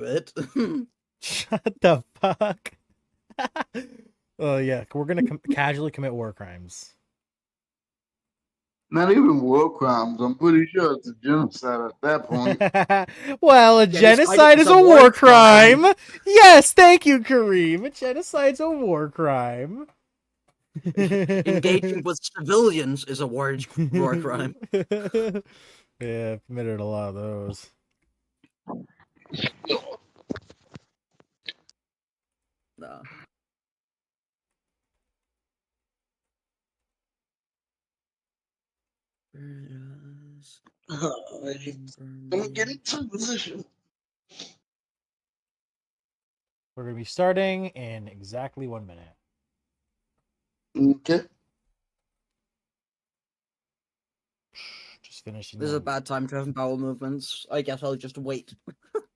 it. Shut the fuck. Oh yeah, we're gonna casually commit war crimes. Not even war crimes. I'm pretty sure it's a genocide at that point. Well, a genocide is a war crime. Yes, thank you, Kareem. A genocide's a war crime. Engaging with civilians is a war crime. Yeah, I've committed a lot of those. No. I'm getting to position. We're gonna be starting in exactly 1 minute. Okay. Just finishing. This is a bad time to have bowel movements. I guess I'll just wait.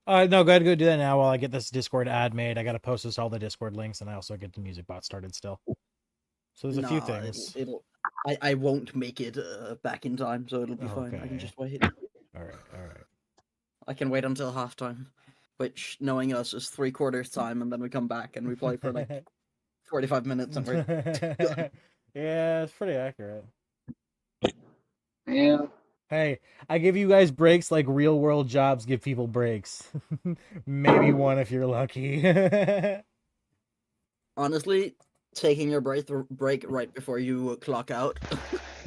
No, go ahead, go do that now while I get this Discord ad made. I gotta post this all the Discord links, and I also get the music bot started still. So there's a few things. I won't make it back in time, so it'll be fine. I can just wait. All right. I can wait until halftime, which, knowing us, is 3/4 time, and then we come back and we play for like 45 minutes, and we're done. Yeah, it's pretty accurate. Yeah. Hey, I give you guys breaks like real world jobs give people breaks. Maybe one if you're lucky. Honestly, taking your break right before you clock out.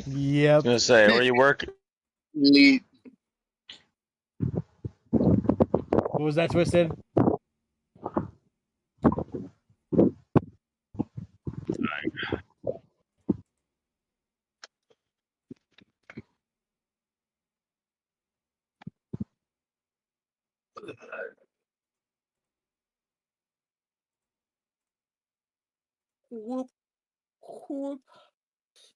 Yep. I was gonna say, where you work? Neat. What was that, Twisted? Whoop, whoop.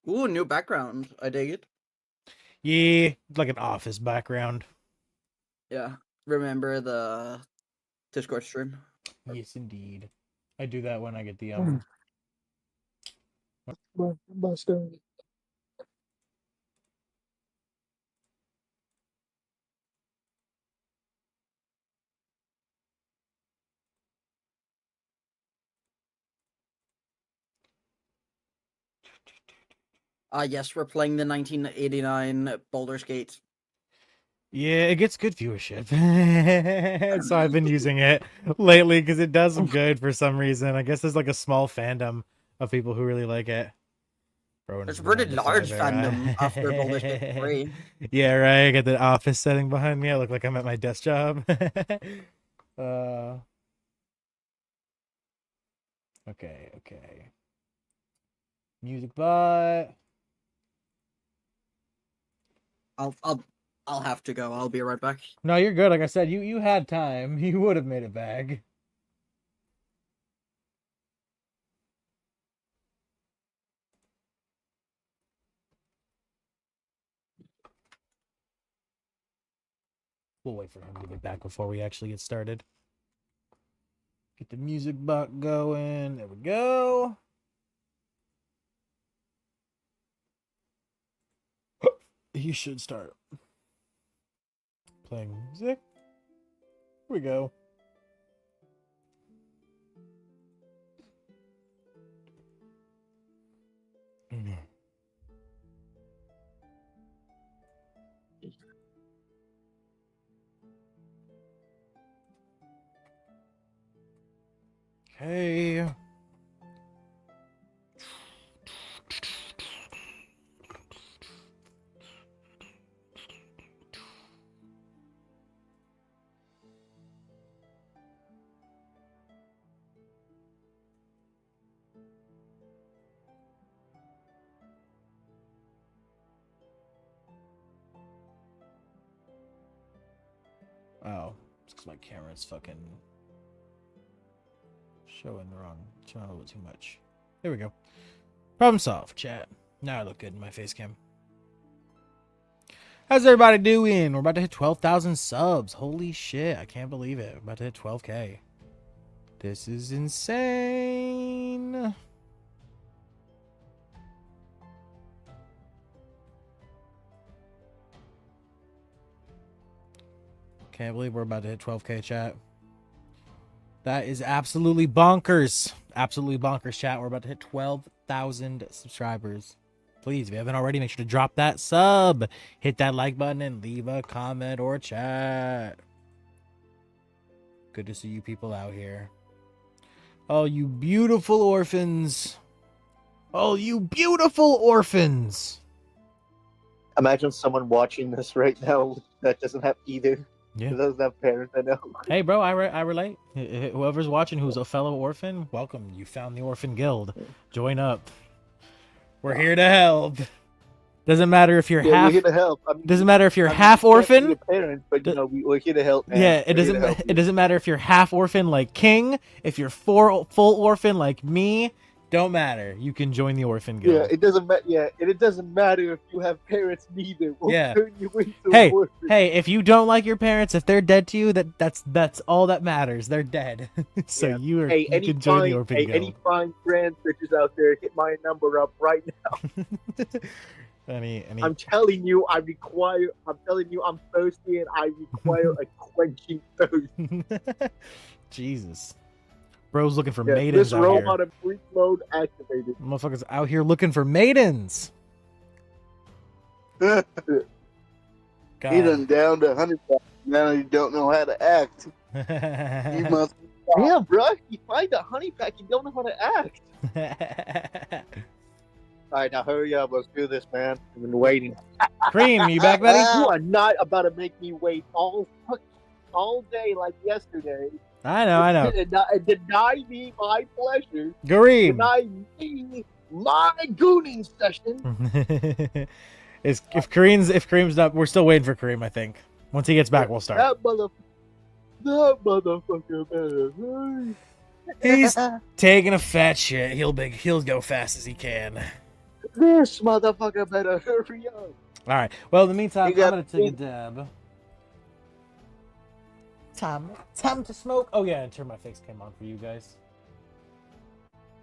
Ooh, new background. I dig it. Yeah, like an office background. Yeah. Remember the Discord stream? Yes, indeed. I do that when I get the Yes, we're playing the 1989 Baldur's Gate. Yeah, it gets good viewership. So I've been using it lately because it does good for some reason. I guess there's like a small fandom of people who really like it. There's a pretty large fandom after Baldur's Gate 3. Yeah, right. I got the office setting behind me. I look like I'm at my desk job. Okay. Music bot. I'll have to go. I'll be right back. No, you're good. Like I said, you had time. You would have made it back. We'll wait for him to get back before we actually get started. Get the music bot going. There we go. He should start playing music. Here we go. Okay. Oh, it's because my camera's fucking showing a little bit too much. There we go. Problem solved, chat. Now I look good in my face cam. How's everybody doing? We're about to hit 12,000 subs. Holy shit, I can't believe it. We're about to hit 12K. This is insane. Can't believe we're about to hit 12K, chat. That is absolutely bonkers. Absolutely bonkers, chat. We're about to hit 12,000 subscribers. Please, if you haven't already, make sure to drop that sub, hit that like button, and leave a comment or chat. Good to see you people out here. Oh, you beautiful orphans. Oh, you beautiful orphans. Imagine someone watching this right now that doesn't have either. Yeah. That doesn't have parents, I know. Hey, bro, I relate. Whoever's watching who's a fellow orphan, welcome. You found the Orphan Guild. Join up. We're here to help. Doesn't matter if you're Yeah, half. we're here to help. I mean, Doesn't matter if you're I mean, half we can't be orphan. your parents, but you know, we're here to help. Man. Yeah, it We're here doesn't. to help It you. doesn't matter if you're half orphan like King. If you're full orphan like me, don't matter. You can join the Orphan Guild. Yeah, it doesn't matter. Yeah, and it doesn't matter if you have parents neither. We'll Yeah. turn you into Hey, orphans. hey, if you don't like your parents, if they're dead to you, that's all that matters. They're dead. So Yeah. you Hey, can join the Orphan Guild. any fine grand bitches out there, hit my number up right now. any I'm telling you, I'm telling you, I'm thirsty and I require a quenching thirst. Jesus. Bro's looking for Yeah, maidens this out here. robot of freak mode activated. Motherfuckers out here looking for maidens. He God. done down to 100. Now he don't know how to act. He must. Yeah, bro, you find a honey pack, you don't know how to act. All right, now hurry up. Let's do this, man. I've been waiting. Cream, you back, buddy? You are not about to make me wait all day like yesterday. I know. And deny me my pleasure. Gareem. Deny me my gooning session. if Kareem's not, we're still waiting for Kareem. I think once he gets back, we'll start. That motherfucker better hurry. He's taking a fat shit. He'll go fast as he can. This motherfucker better hurry up. All right. Well, in the meantime, I'm You got- gonna take a dab. Time to smoke. Oh yeah, and turn my face cam on for you guys.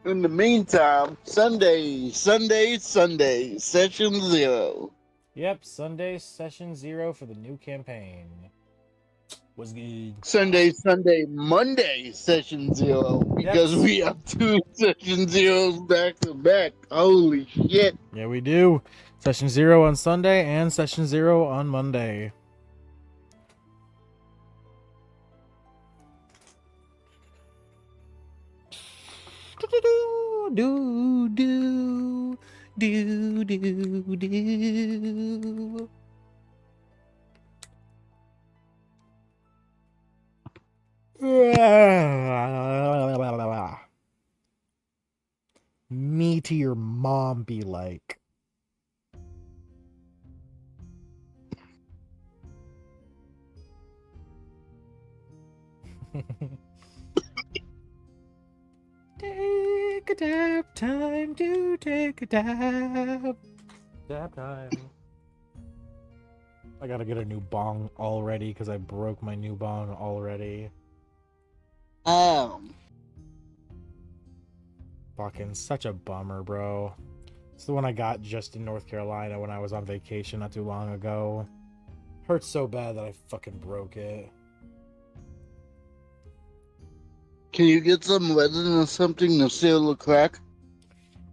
In the meantime, Sunday, session 0. Yep, Sunday session 0 for the new campaign. Was good. Sunday, Monday, session 0. Because Yep. we have 2 session 0s back to back. Holy shit. Yeah, we do. Session 0 on Sunday and session 0 on Monday. Do do do do do. Me to your mom be like. Take a dab time to take a dab. Dab time. I gotta get a new bong already because I broke my new bong already. Fucking such a bummer, bro. It's the one I got just in North Carolina when I was on vacation not too long ago. Hurts so bad that I fucking broke it. Can you get some resin or something to seal the crack?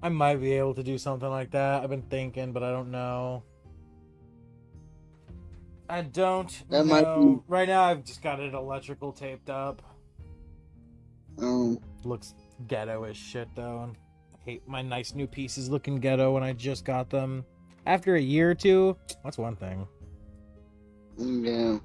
I might be able to do something like that. I've been thinking, but I don't know. I don't That know. might be- Right now, I've just got it electrical taped up. Looks ghetto as shit, though. And I hate my nice new pieces looking ghetto when I just got them. After a year or two, that's one thing. Yeah.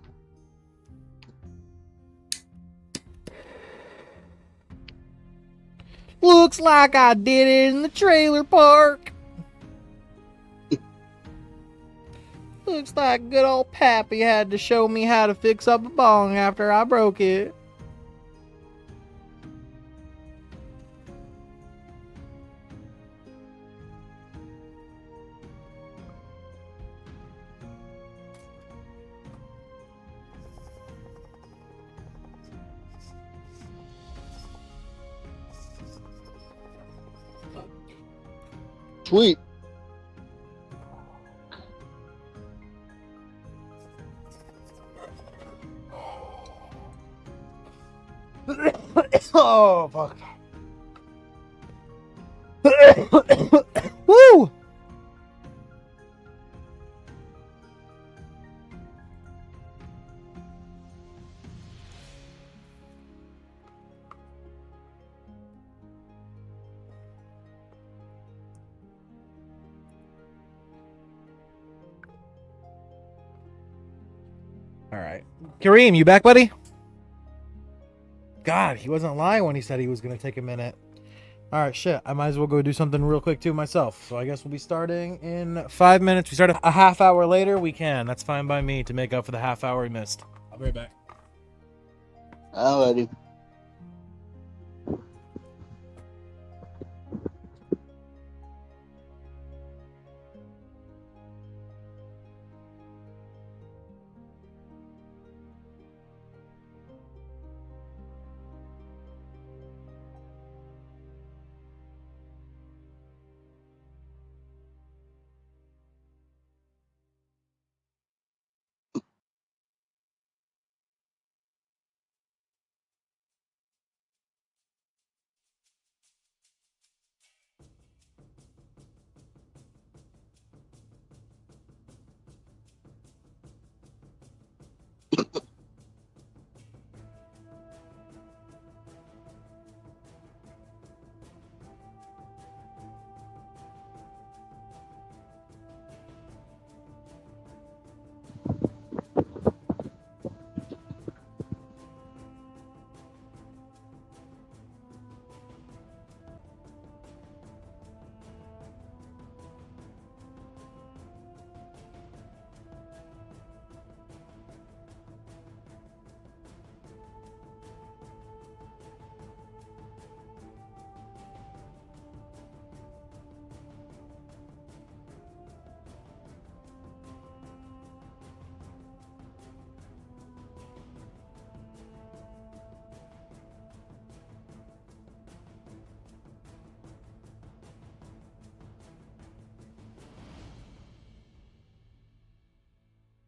Looks like I did it in the trailer park. Looks like good old Pappy had to show me how to fix up a bong after I broke it. Sweet. Oh fuck. Woo! All right. Kareem, you back, buddy? God, he wasn't lying when he said he was going to take a minute. All right, shit. I might as well go do something real quick, too, myself. So I guess we'll be starting in 5 minutes. We start a half hour later. We can. That's fine by me to make up for the half hour we missed. I'll be right back. Alrighty.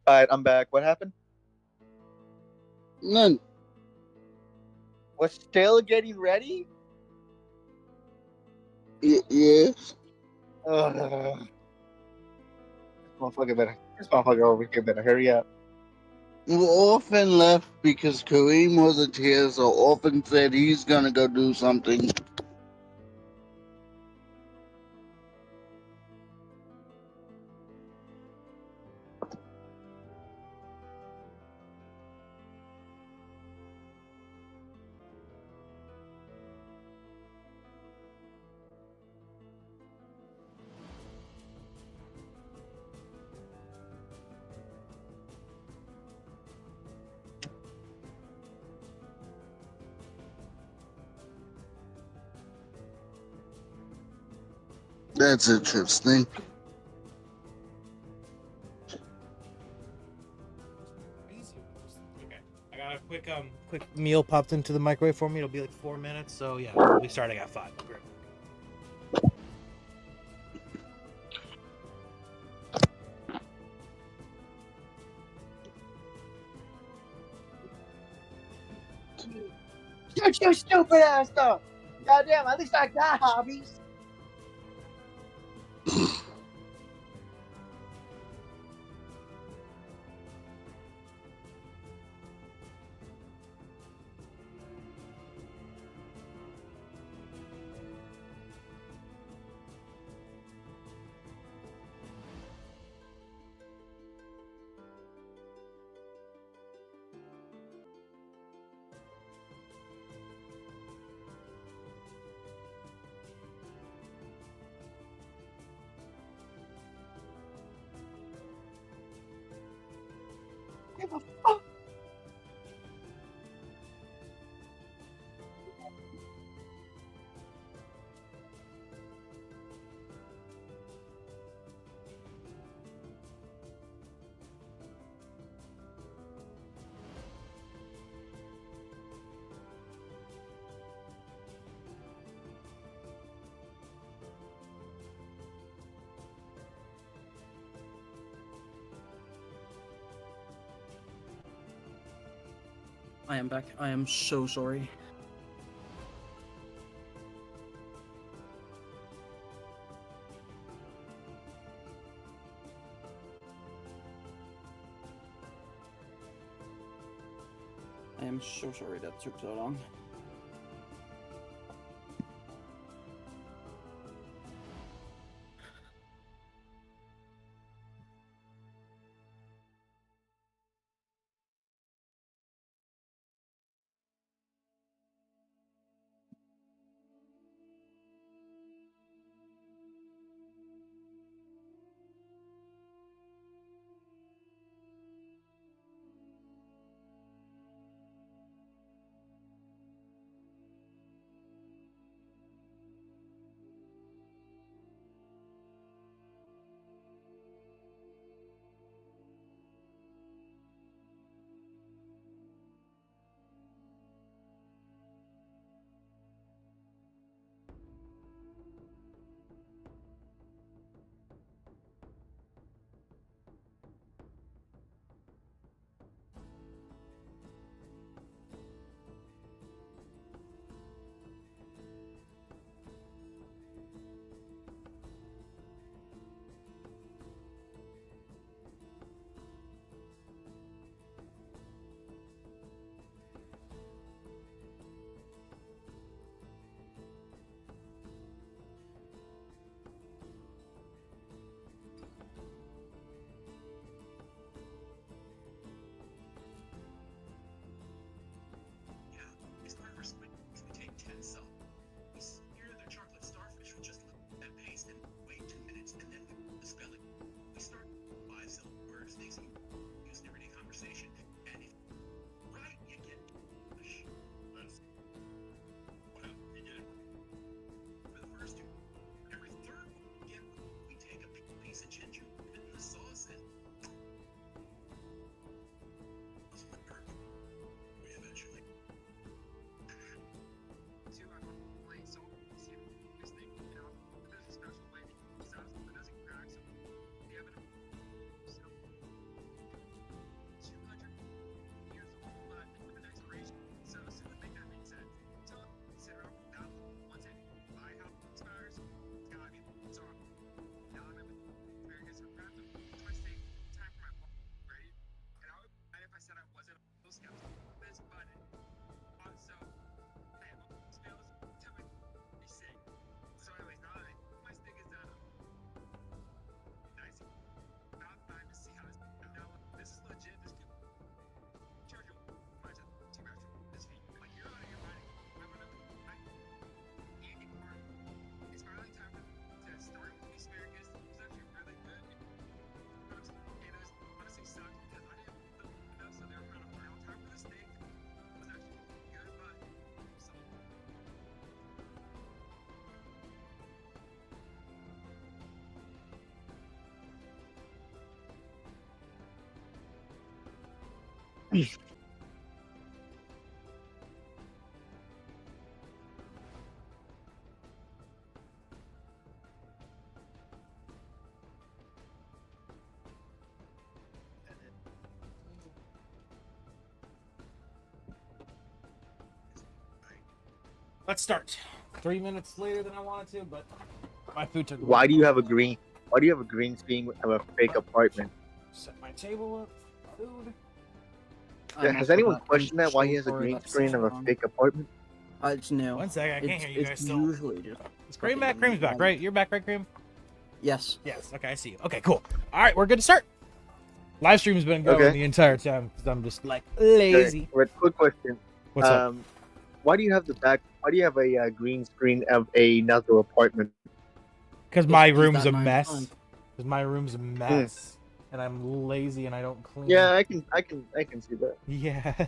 All right, I'm back. What happened? None. Was still getting ready? Yes. Ugh. This motherfucker over here better hurry up. Well, Orphan left because Kareem wasn't here, so Orphan said he's gonna go do something. That's interesting. Okay. I got a quick meal popped into the microwave for me. It'll be like 4 minutes. So yeah, we'll be starting at 5. Great. Shut your stupid ass up! Goddamn, at least I got hobbies. Give a fuck. I am back. I am so sorry. so sorry that took so long. Let's start. 3 minutes later than I wanted to, but my food took. Why do you have a green screen of a fake apartment? Set my table up. Food. Has anyone questioned that? Why he has a green screen of a fake apartment? It's new. 1 second, I can't hear you guys It's still. usually just. Is Cream back? Cream's back, right? You're back, right, Cream? Yes. Yes. Okay, I see you. Okay, cool. All right, we're good to start. Live stream's been going Okay. the entire time because I'm just like lazy. Okay, quick question. What's up? Why do you have a green screen of another apartment? Because my He's room's that a 9 to mess. 5. Because my room's a mess, and I'm lazy and I don't clean. Yeah, I can see that. Yeah.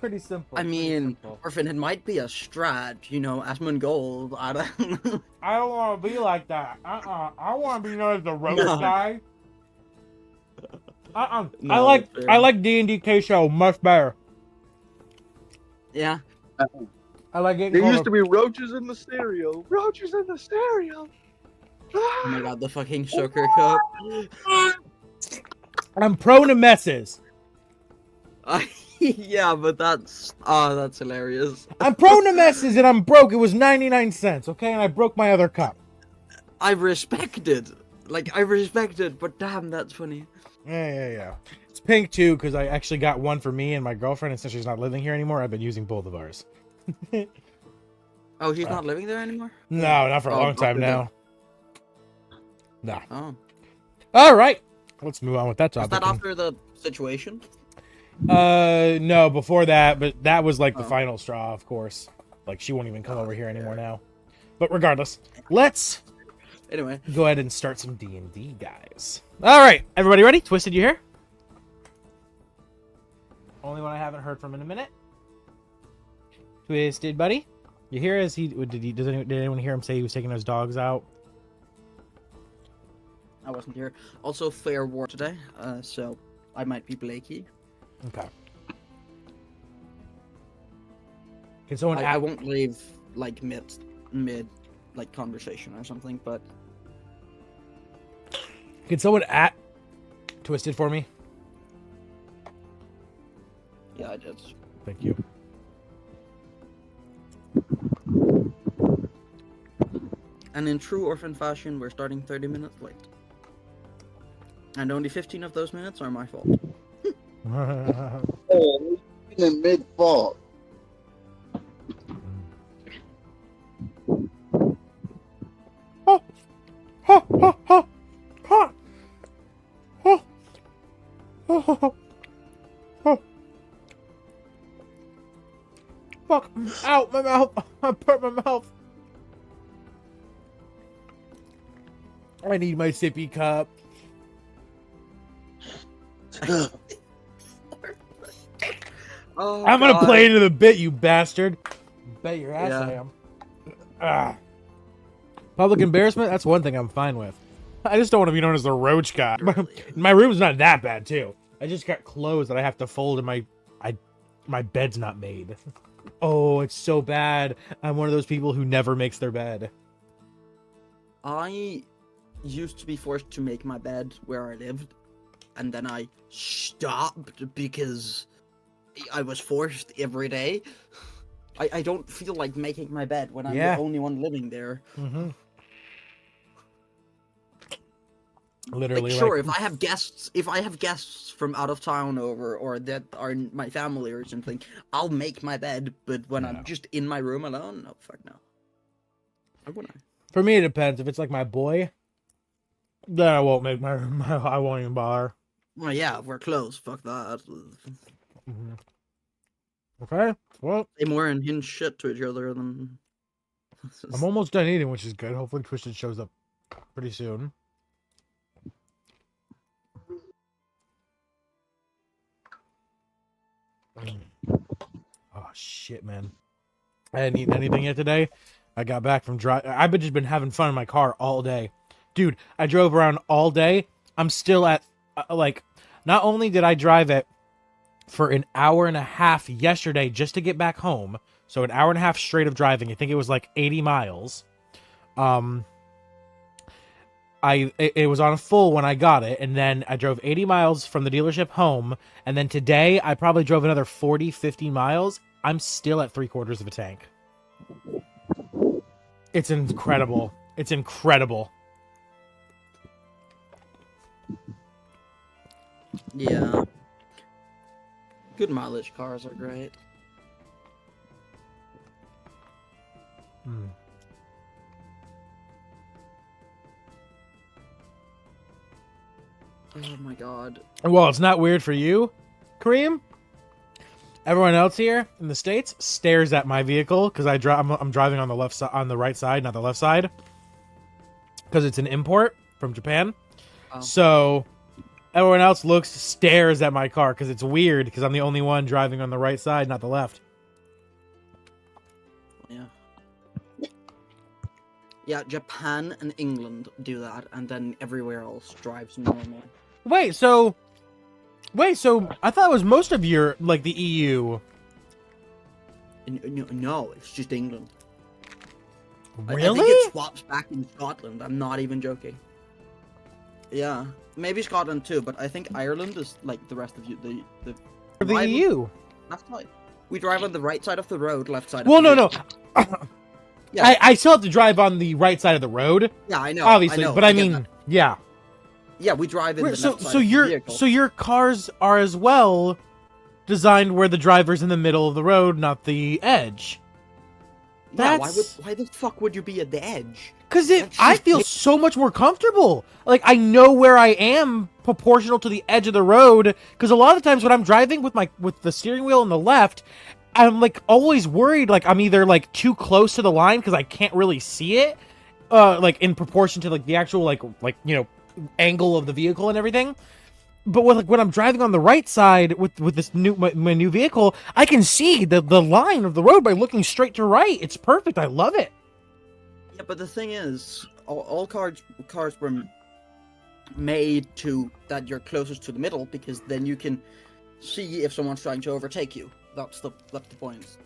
Pretty simple. I pretty mean, simple. Orphan, it might be a strat, you know, Asmund Gold. I don't. I don't want to be like that. I want to be known as the roast No. guy. No, I like D&D K show much better. Yeah. I like it. There used to be roaches in the cereal. Roaches in the cereal. Oh my god, the fucking sugar cup. I'm prone to messes. Yeah, but that's hilarious. I'm prone to messes and I'm broke. It was 99 cents, okay? And I broke my other cup. I respect it, but damn, that's funny. Yeah. pink too because I actually got one for me and my girlfriend, and since she's not living here anymore, I've been using both of ours. Oh, she's not living there anymore? No, not for a Oh, long time okay. now. No. Oh. All right, let's move on with that Was topic. that after the situation? No, before that, but that was like the Oh. final straw, of course. Like she won't even come over here anymore now. But regardless, let's Anyway. go ahead and start some D&D, guys. All right, everybody ready? Twisted, you here? Only one I haven't heard from in a minute. Twisted, buddy, you here? Did anyone hear him say he was taking his dogs out? I wasn't here. Also, fair war today, so I might be Blakey. Okay. Can someone I won't leave like mid like conversation or something, but Can someone at Twisted for me? yeah, I did. Thank you. And in true orphan fashion, we're starting 30 minutes late. And only 15 of those minutes are my fault. Oh, in mid-fall. Fuck! Out my mouth! I burnt my mouth. I need my sippy cup. Oh, I'm gonna God. play into the bit, you bastard. Bet your ass Yeah. I am. Ah. Public embarrassment? That's one thing I'm fine with. I just don't want to be known as the roach guy. My room's not that bad, too. I just got clothes that I have to fold and my bed's not made. Oh, it's so bad. I'm one of those people who never makes their bed. I used to be forced to make my bed where I lived, and then I stopped because I was forced every day. I don't feel like making my bed when I'm Yeah. the only one living there. Mm-hmm. Like, Literally, sure, like, if I have guests from out of town over or that are my family or something, I'll make my bed. But when No. I'm just in my room alone, no, fuck no. I wouldn't. for me, it depends. If it's like my boy, then I won't make my I won't even bother. Well, yeah, if we're close. Fuck that. Mm-hmm. Okay, well, They more and hinge shit to each other than. I'm almost done eating, which is good. Hopefully, Twisted shows up pretty soon. Oh shit, man! I hadn't eaten anything yet today. I got back from drive. I've just been having fun in my car all day, dude. I drove around all day. I'm still at like. Not only did I drive it for an hour and a half yesterday just to get back home, so an hour and a half straight of driving. I think it was like 80 miles. It was on a full when I got it, and then I drove 80 miles from the dealership home, and then today I probably drove another 40-50 miles. I'm still at 3/4 of a tank. It's incredible. It's incredible. Yeah. Good mileage cars are great. Hmm. Oh my god. Well, it's not weird for you, Kareem. Everyone else here in the States stares at my vehicle because I'm driving on the left side, on the right side, not the left side, because it's an import from Japan. Oh. So everyone else stares at my car because it's weird because I'm the only one driving on the right side, not the left. Yeah. Yeah, Japan and England do that, and then everywhere else drives normal. Wait, so I thought it was most of your, like, the EU. No, it's just England. Really? I think it swaps back in Scotland. I'm not even joking. Yeah, maybe Scotland too, but I think Ireland is like the rest of you. The The EU. left side. We drive on the right side of the road, left side. Well, of no, the no. Yeah. I still have to drive on the right side of the road, Yeah, I know. obviously, I know, but I get mean, that. yeah. Yeah, we drive in the So left side so of the your vehicle. so your cars are as well designed where the driver's in the middle of the road, not the edge. Yeah, That's why the fuck would you be at the edge? because That's I just feel big. so much more comfortable. Like I know where I am proportional to the edge of the road. Because a lot of times when I'm driving with the steering wheel on the left, I'm like always worried like I'm either like too close to the line because I can't really see it, like in proportion to like the actual like angle of the vehicle and everything. But with, like, when I'm driving on the right side with this my new vehicle, I can see the line of the road by looking straight to right. It's perfect. I love it. Yeah, but the thing is, all cars were made to that you're closest to the middle because then you can see if someone's trying to overtake you. That's the point.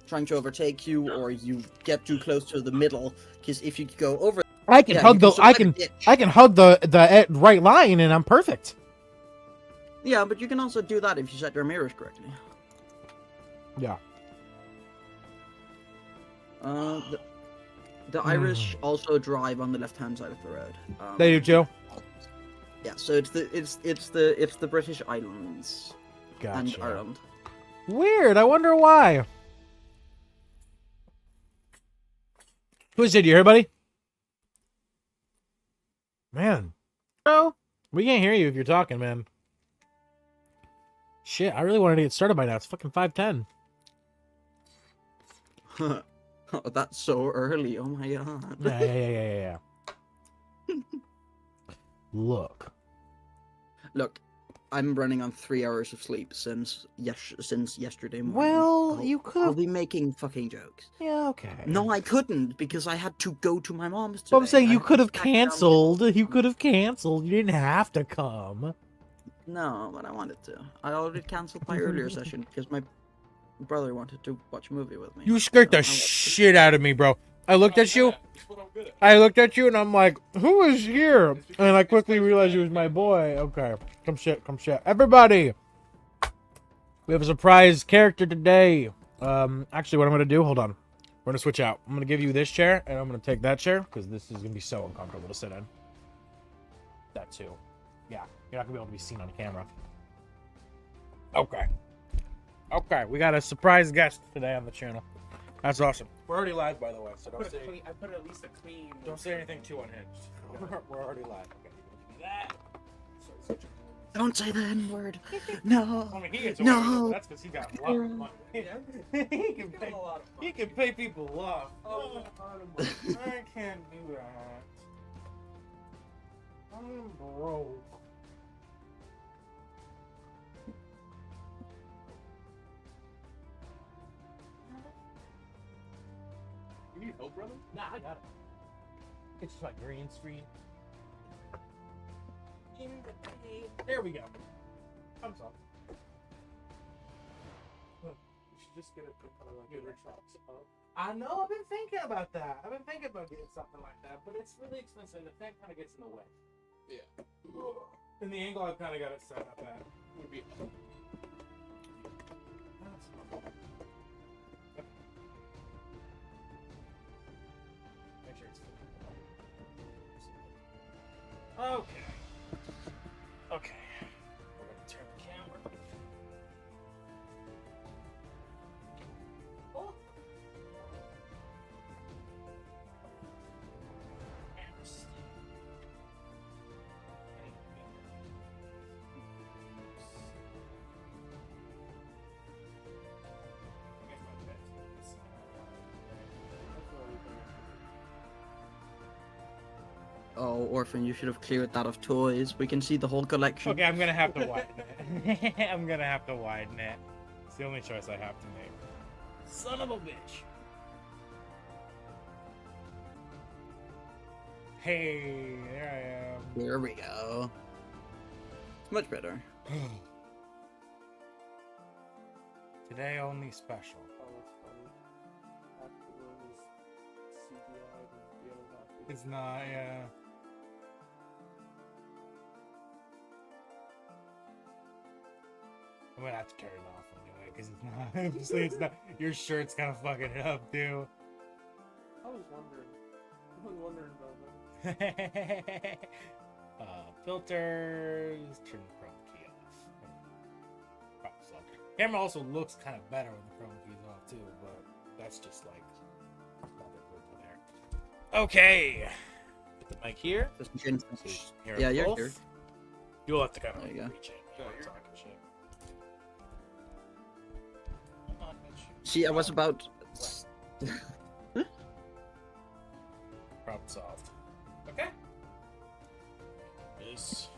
Trying to overtake you, or you get too close to the middle. Because if you go over, I can hug the I can hug the right line and I'm perfect. Yeah, but you can also do that if you set your mirrors correctly. Yeah. The Irish also drive on the left-hand side of the road. They do too. Yeah, so it's the British Islands and Gotcha. Ireland. Weird. I wonder why. Twisted, you here, buddy? Man. Bro, we can't hear you if you're talking, man. Shit, I really wanted to get started by now. It's fucking 5:10. Oh, that's so early. Oh my god. Yeah. Look. Look, I'm running on 3 hours of sleep since yesterday morning. Well, I'll be making fucking jokes. Yeah, okay. No, I couldn't because I had to go to my mom's today. But I'm saying I you had could to have pack down- canceled. You could have canceled. You didn't have to come. No, but I wanted to. I already canceled my earlier session because my brother wanted to watch a movie with me. You scared So the I watched it. shit out of me, bro. I looked at you. I looked at you and I'm like, who is here? And I quickly realized you was my boy. Okay. Come shit. Everybody. We have a surprise character today. Actually, what I'm going to do, hold on. We're going to switch out. I'm going to give you this chair and I'm going to take that chair because this is going to be so uncomfortable to sit in. That too. Yeah. You're not going to be able to be seen on camera. Okay. We got a surprise guest today on the channel. That's awesome. We're already live, by the way, so don't say. I put at least a clean. Don't say anything too unhinged. We're already live. Okay. Don't say the N word. No. I mean, he gets No. away with it. That's because he got a lot of money. He can pay people off. I can't do that. I'm broke. You need help, brother? Nah, I got it. It's just like green screen. There we go. Thumbs up. You should just get it to kind of like your chops up. I know, I've been thinking about that. I've been thinking about getting something like that, but it's really expensive. The thing kind of gets in the way. Yeah. And the angle I've kind of got it set up at Would be. Make sure it's okay. Okay. We're gonna turn the camera. Oh. Oh, Orphan, you should have cleared that of toys. We can see the whole collection. Okay, I'm gonna have to widen it. I'm gonna have to widen it. It's the only choice I have to make. Son of a bitch. Hey, there I am. There we go. Much better. Today only special. Oh, that's funny. After one is CGI and the other half is. It's not, yeah. I'm gonna have to turn it off anyway, because it's not. Obviously, it's not. Your shirt's kind of fucking it up, too. I was wondering about that. Filters. Turn the chrome key off. Problem solved. Camera also looks kind of better when the chrome key's off too, but that's just like there. Okay. Put the mic here. Just change So you this. can hear Yeah, them you're both. here. You'll have to kind of There you go. reach in. You're talking shit. Come on, Mitch. See, I was about. Problem solved. Okay. This.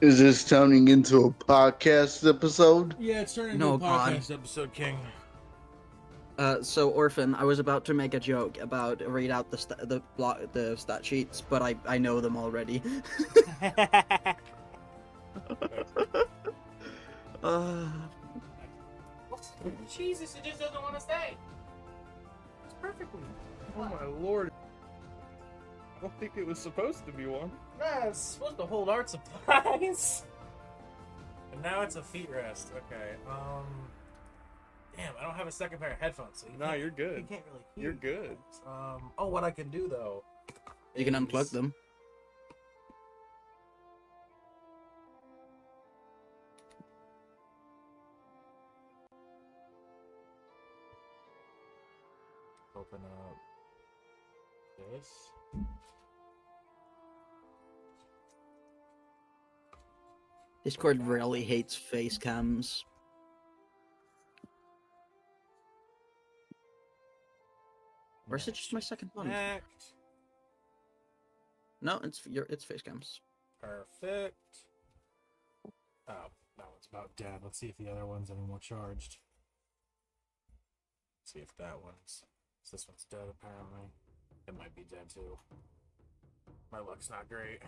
Is this turning into a podcast episode? Yeah, it's turning No, into a God. podcast episode, King. So Orphan, I was about to make a joke about read out the stat sheets, but I know them already. Jesus, it just doesn't want to stay. It's perfectly. Oh my lord. I don't think it was supposed to be one. Nah, it's supposed to hold art supplies. And now it's a feet rest. Okay. Damn, I don't have a second pair of headphones, so Nah, you're you good. can't really hear. You're good. Oh, what I can do though. You can unplug them. Open up this. Discord really hates face cams. Or is it just my second one? Connect. No, it's face cams. Perfect. Oh, that one's about dead. Let's see if the other one's any more charged. See if that one's. This one's dead, apparently. It might be dead too. My luck's not great.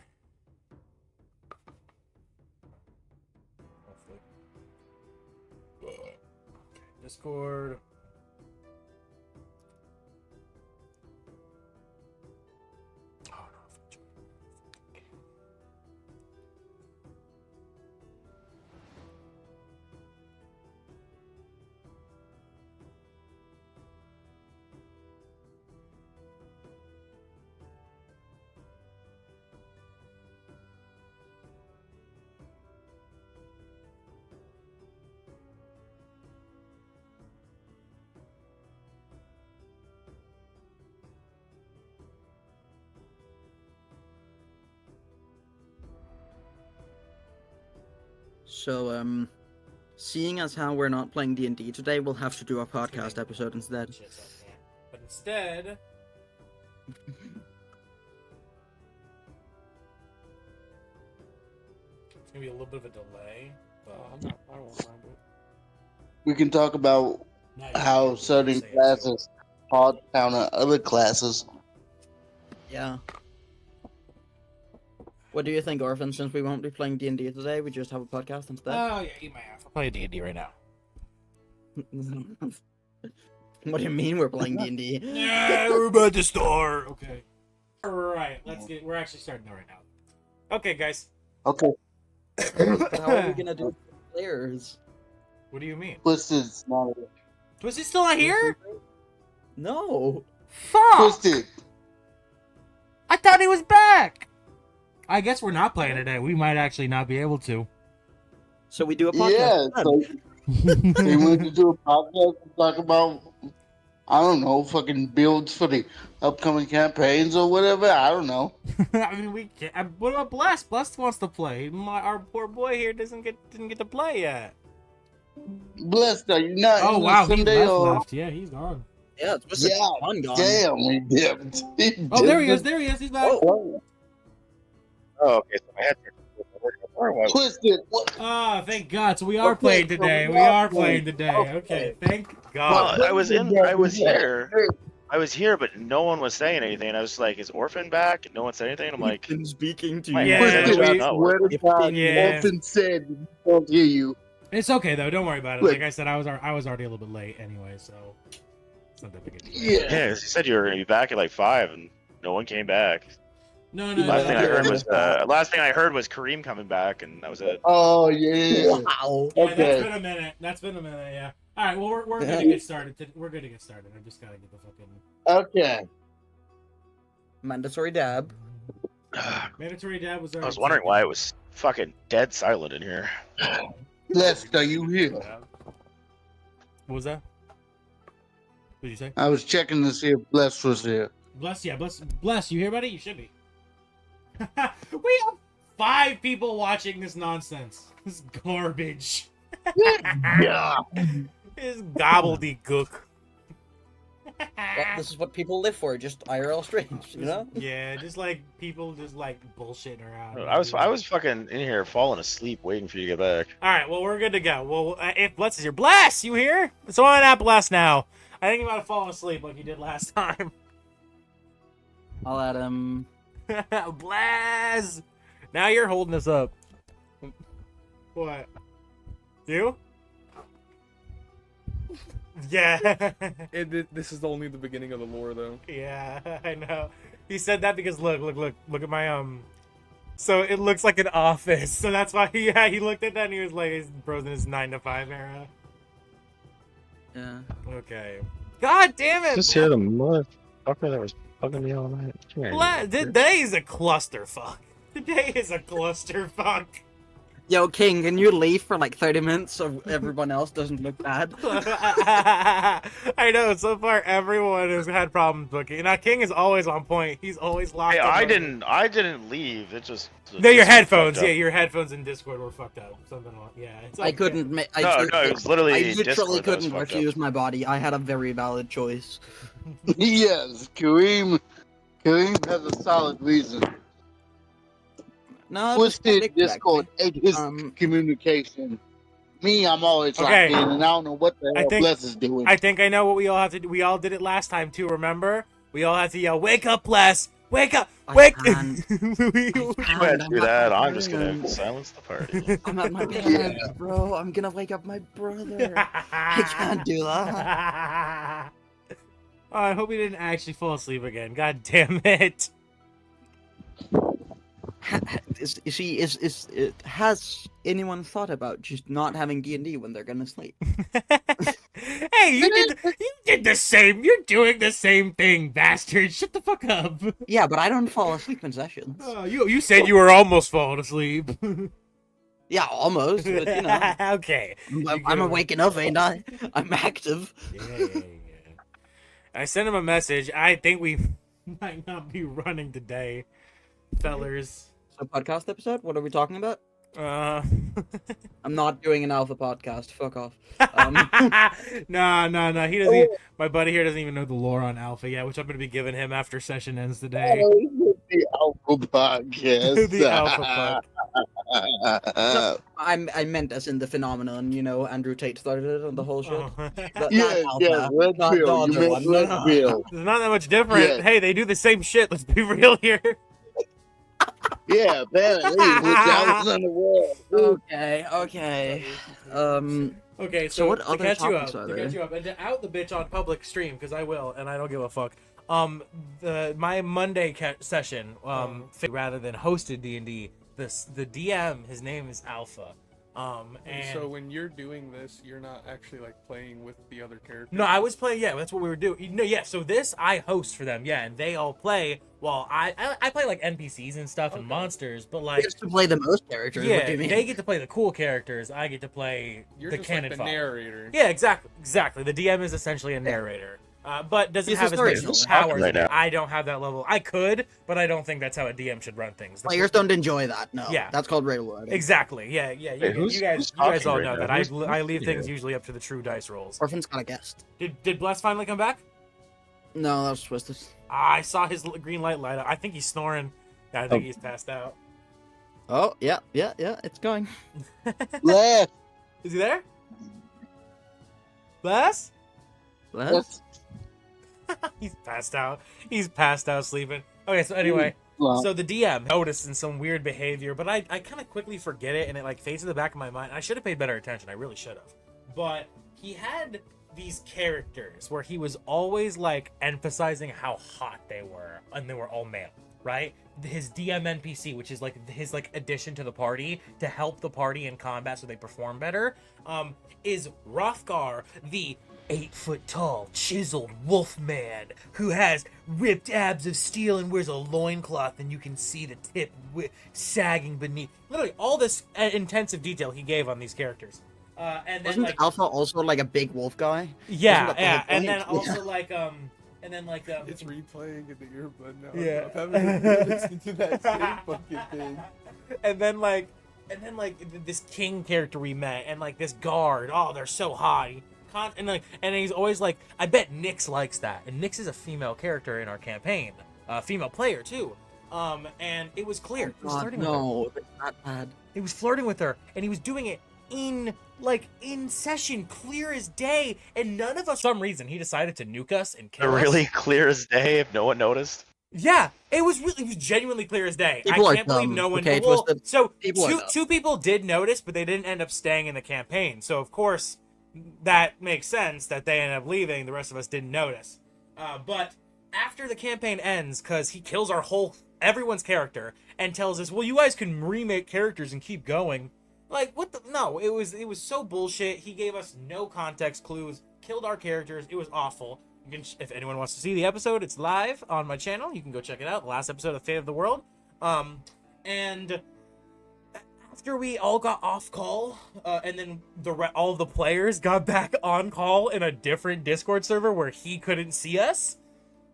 Hopefully. Okay, Discord. Oh no. So, seeing as how we're not playing D&D today, we'll have to do a podcast episode instead. Shit's up here. But instead, it's gonna be a little bit of a delay. But I won't mind it. We can talk about now you how can certain say it too. classes hard counter other classes. Yeah. What do you think, Orphan? Since we won't be playing D&D today, we just have a podcast instead. Oh yeah, eat my ass. I'll play D&D right now. What do you mean we're playing D&D? Yeah, we're about to start. Okay. All right, we're actually starting that right now. Okay, guys. Okay, How are we gonna do players? What do you mean? Twisted's not Was he still not here? No. Fuck! Twisted. I thought he was back. I guess we're not playing today. We might actually not be able to. So we do a Yeah, podcast. so they wanted to do a podcast and talk about, I don't know, fucking builds for the upcoming campaigns or whatever. I don't know. I mean, we can't. What about Bless? Bless wants to play. Our poor boy here didn't get to play yet. Blessed, are you not Oh in wow, the he Sunday or? left. Yeah, he's gone. Yeah, it's supposed to Yeah, be fun gone. damn, he dipped. He Oh, there he dipped. is. There he is. He's back. Oh, Oh, okay. So my headset. Twisted. What? Ah, thank God. So we are Okay, playing so today. we We are are playing. playing today. Okay, thank Well, God. I was here. I was here, but no one was saying anything. I was like, "Is Orphan back?" And no one said anything. I'm like, Been speaking to My you. Yeah, Twisted, we- I swear to God, Yeah. Orphan said he can't hear you. It's okay though. Don't worry about it. Look. Like I said, I was already a little bit late anyway, so it's not that big a deal. Yeah. "Yeah." You said you were back at like 5, and no one came back. No. Last thing I Yeah. heard was Kareem coming back, and that was it. Oh, yeah. Wow. Yeah, Okay. that's been a minute. That's been a minute. Yeah. All right. Well, we're gonna get started. We're gonna get started. I just gotta get the fucking. Okay. Mandatory dab. Mandatory dab was. I was wondering why it was fucking dead silent in here. Blessed, are you here? What was that? What did you say? I was checking to see if Blessed was here. Bless, yeah, bless. You hear, buddy? You should be. We have 5 people watching this nonsense. This garbage. Yeah. This gobbledygook. Well, this is what people live for, just IRL streams, you know? Yeah, just like people just like bullshitting around. I was fucking in here falling asleep waiting for you to get back. All right, well we're good to go. Well, if Bless is here, Bless, you here? It's on at Bless now. I think he might have fallen asleep like he did last time. I'll add him. Bless. Now you're holding us up. What? You? Yeah. This is only the beginning of the lore, though. Yeah, I know. He said that because look at my So it looks like an office. So that's why he looked at that and he was like, he's frozen his 9 to 5 era. Yeah. Okay. God damn it! Just hear the motherfucker that was fucking me all night. Today is a clusterfuck. Today is a clusterfuck. Yo, King, can you leave for like 30 minutes so everyone else doesn't look bad? I know, so far everyone has had problems booking. Now King is always on point. He's always locked Hey, up. I didn't leave. It just No, your headphones. Yeah, your headphones in Discord were fucked up. Something wrong. Yeah, it's I couldn't make. No, it was literally I literally Discord that was couldn't fucked refuse my body. I had a very valid choice. Yes, Kareem has a solid reason. No, Twisted Discord ate his Um, communication. Me, I'm always Okay. locked in, and I don't know what the I hell think- Bless is doing. I think I know what we all have to do. We all did it last time too, remember? We all have to yell, "Wake up, Bless! Wake up! Wake!" You had to do that. I'm just gonna silence the party. I'm at my bed, bro. I'm gonna wake up my brother. I can't do that. Oh, I hope he didn't actually fall asleep again. God damn it. Has anyone thought about just not having D&D when they're gonna sleep? Hey, you did the same. You're doing the same thing, bastard. Shut the fuck up. Yeah, but I don't fall asleep in sessions. Oh, you said you were almost falling asleep. Yeah, almost, but you know. Okay. I'm awake enough, ain't I? I'm active. Yeah. I sent him a message. I think we might not be running today, fellers. So podcast episode? What are we talking about? I'm not doing an alpha podcast. Fuck off. No. He doesn't. My buddy here doesn't even know the lore on Alpha yet, which I'm going to be giving him after session ends today. The Alpha Podcast. The Alpha Puck. I meant as in the phenomenon, you know, Andrew Tate started it and the whole shit. Oh. Not Yes, Alpha, Red not the Pill. You other meant one. Red Pill. It's not that much different. Yeah. Hey, they do the same shit. Let's be real here. Yeah, apparently. Which I was unaware. Okay. Okay, So what to other catch you topics up, are to there? catch you up, and to out the bitch on public stream because I will, and I don't give a fuck. My Monday session, rather than hosted D&D, the DM, his name is Alpha. And So when you're doing this, you're not actually like playing with the other characters. no, I was playing. Yeah, that's what we were doing. No, yeah. So this I host for them. Yeah, and they all play. While I play like NPCs and stuff and monsters, but like Gets to play the most characters. What yeah, do you mean? they get to play the cool characters. I get to play You're the just canon like the fodder. narrator. Yeah, exactly. The DM is essentially a narrator, but doesn't He's have a as much storyteller. powers. Right now. I don't have that level. I could, but I don't think that's how a DM should run things. Players don't enjoy that. No. Yeah. That's called railroading. Exactly. Yeah. Wait, who's You guys talking all right know now? that. I leave yeah. things usually up to the true dice rolls. Orphan's got a guest. Did Bless finally come back? No, that was twisted. I saw his green light light up. I think he's snoring. I think he's passed out. Oh, yeah, it's going. Bless. Is he there? Bless? Bless? He's passed out. He's passed out sleeping. Okay, so anyway, so the DM noticed some weird behavior, but I kind of quickly forget it, and it like fades in the back of my mind. I should have paid better attention. I really should have. But he had these characters where he was always like emphasizing how hot they were, and they were all male, right? His DM NPC, which is like his like addition to the party to help the party in combat so they perform better, is Rothgar, the 8-foot tall, chiseled wolf man who has ripped abs of steel and wears a loincloth, and you can see the tip sagging beneath. Literally, all this intensive detail he gave on these characters. And then, Wasn't like, Alpha also like a big wolf guy? yeah, Wasn't that the yeah, whole and point? then also like It's replaying in the earbud now. Yeah. I'm having to listen to that same fucking thing. and then like this king character we met, and like this guard. Oh, they're so hot. And he's always like, I bet Nyx likes that. And Nyx is a female character in our campaign, female player too. And it was clear. He was God, flirting with her. no, it's not bad. He was flirting with her, and he was doing it in session, clear as day. And none of us, for some reason, he decided to nuke us and kill us. Really clear as day if no one noticed. Yeah, it was genuinely clear as day. People I are can't believe dumb, no one. okay, Well, Twisted? so People are dumb. two people did notice, but they didn't end up staying in the campaign. So of course, that makes sense that they ended up leaving. The rest of us didn't notice. But after the campaign ends, because he kills everyone's character and tells us, "Well, you guys can remake characters and keep going." Like, what the? No, it was so bullshit. He gave us no context clues, killed our characters. It was awful. You can, if anyone wants to see the episode, it's live on my channel. You can go check it out. The last episode of Fate of the World. And after we all got off call, and then all of the players got back on call in a different Discord server where he couldn't see us,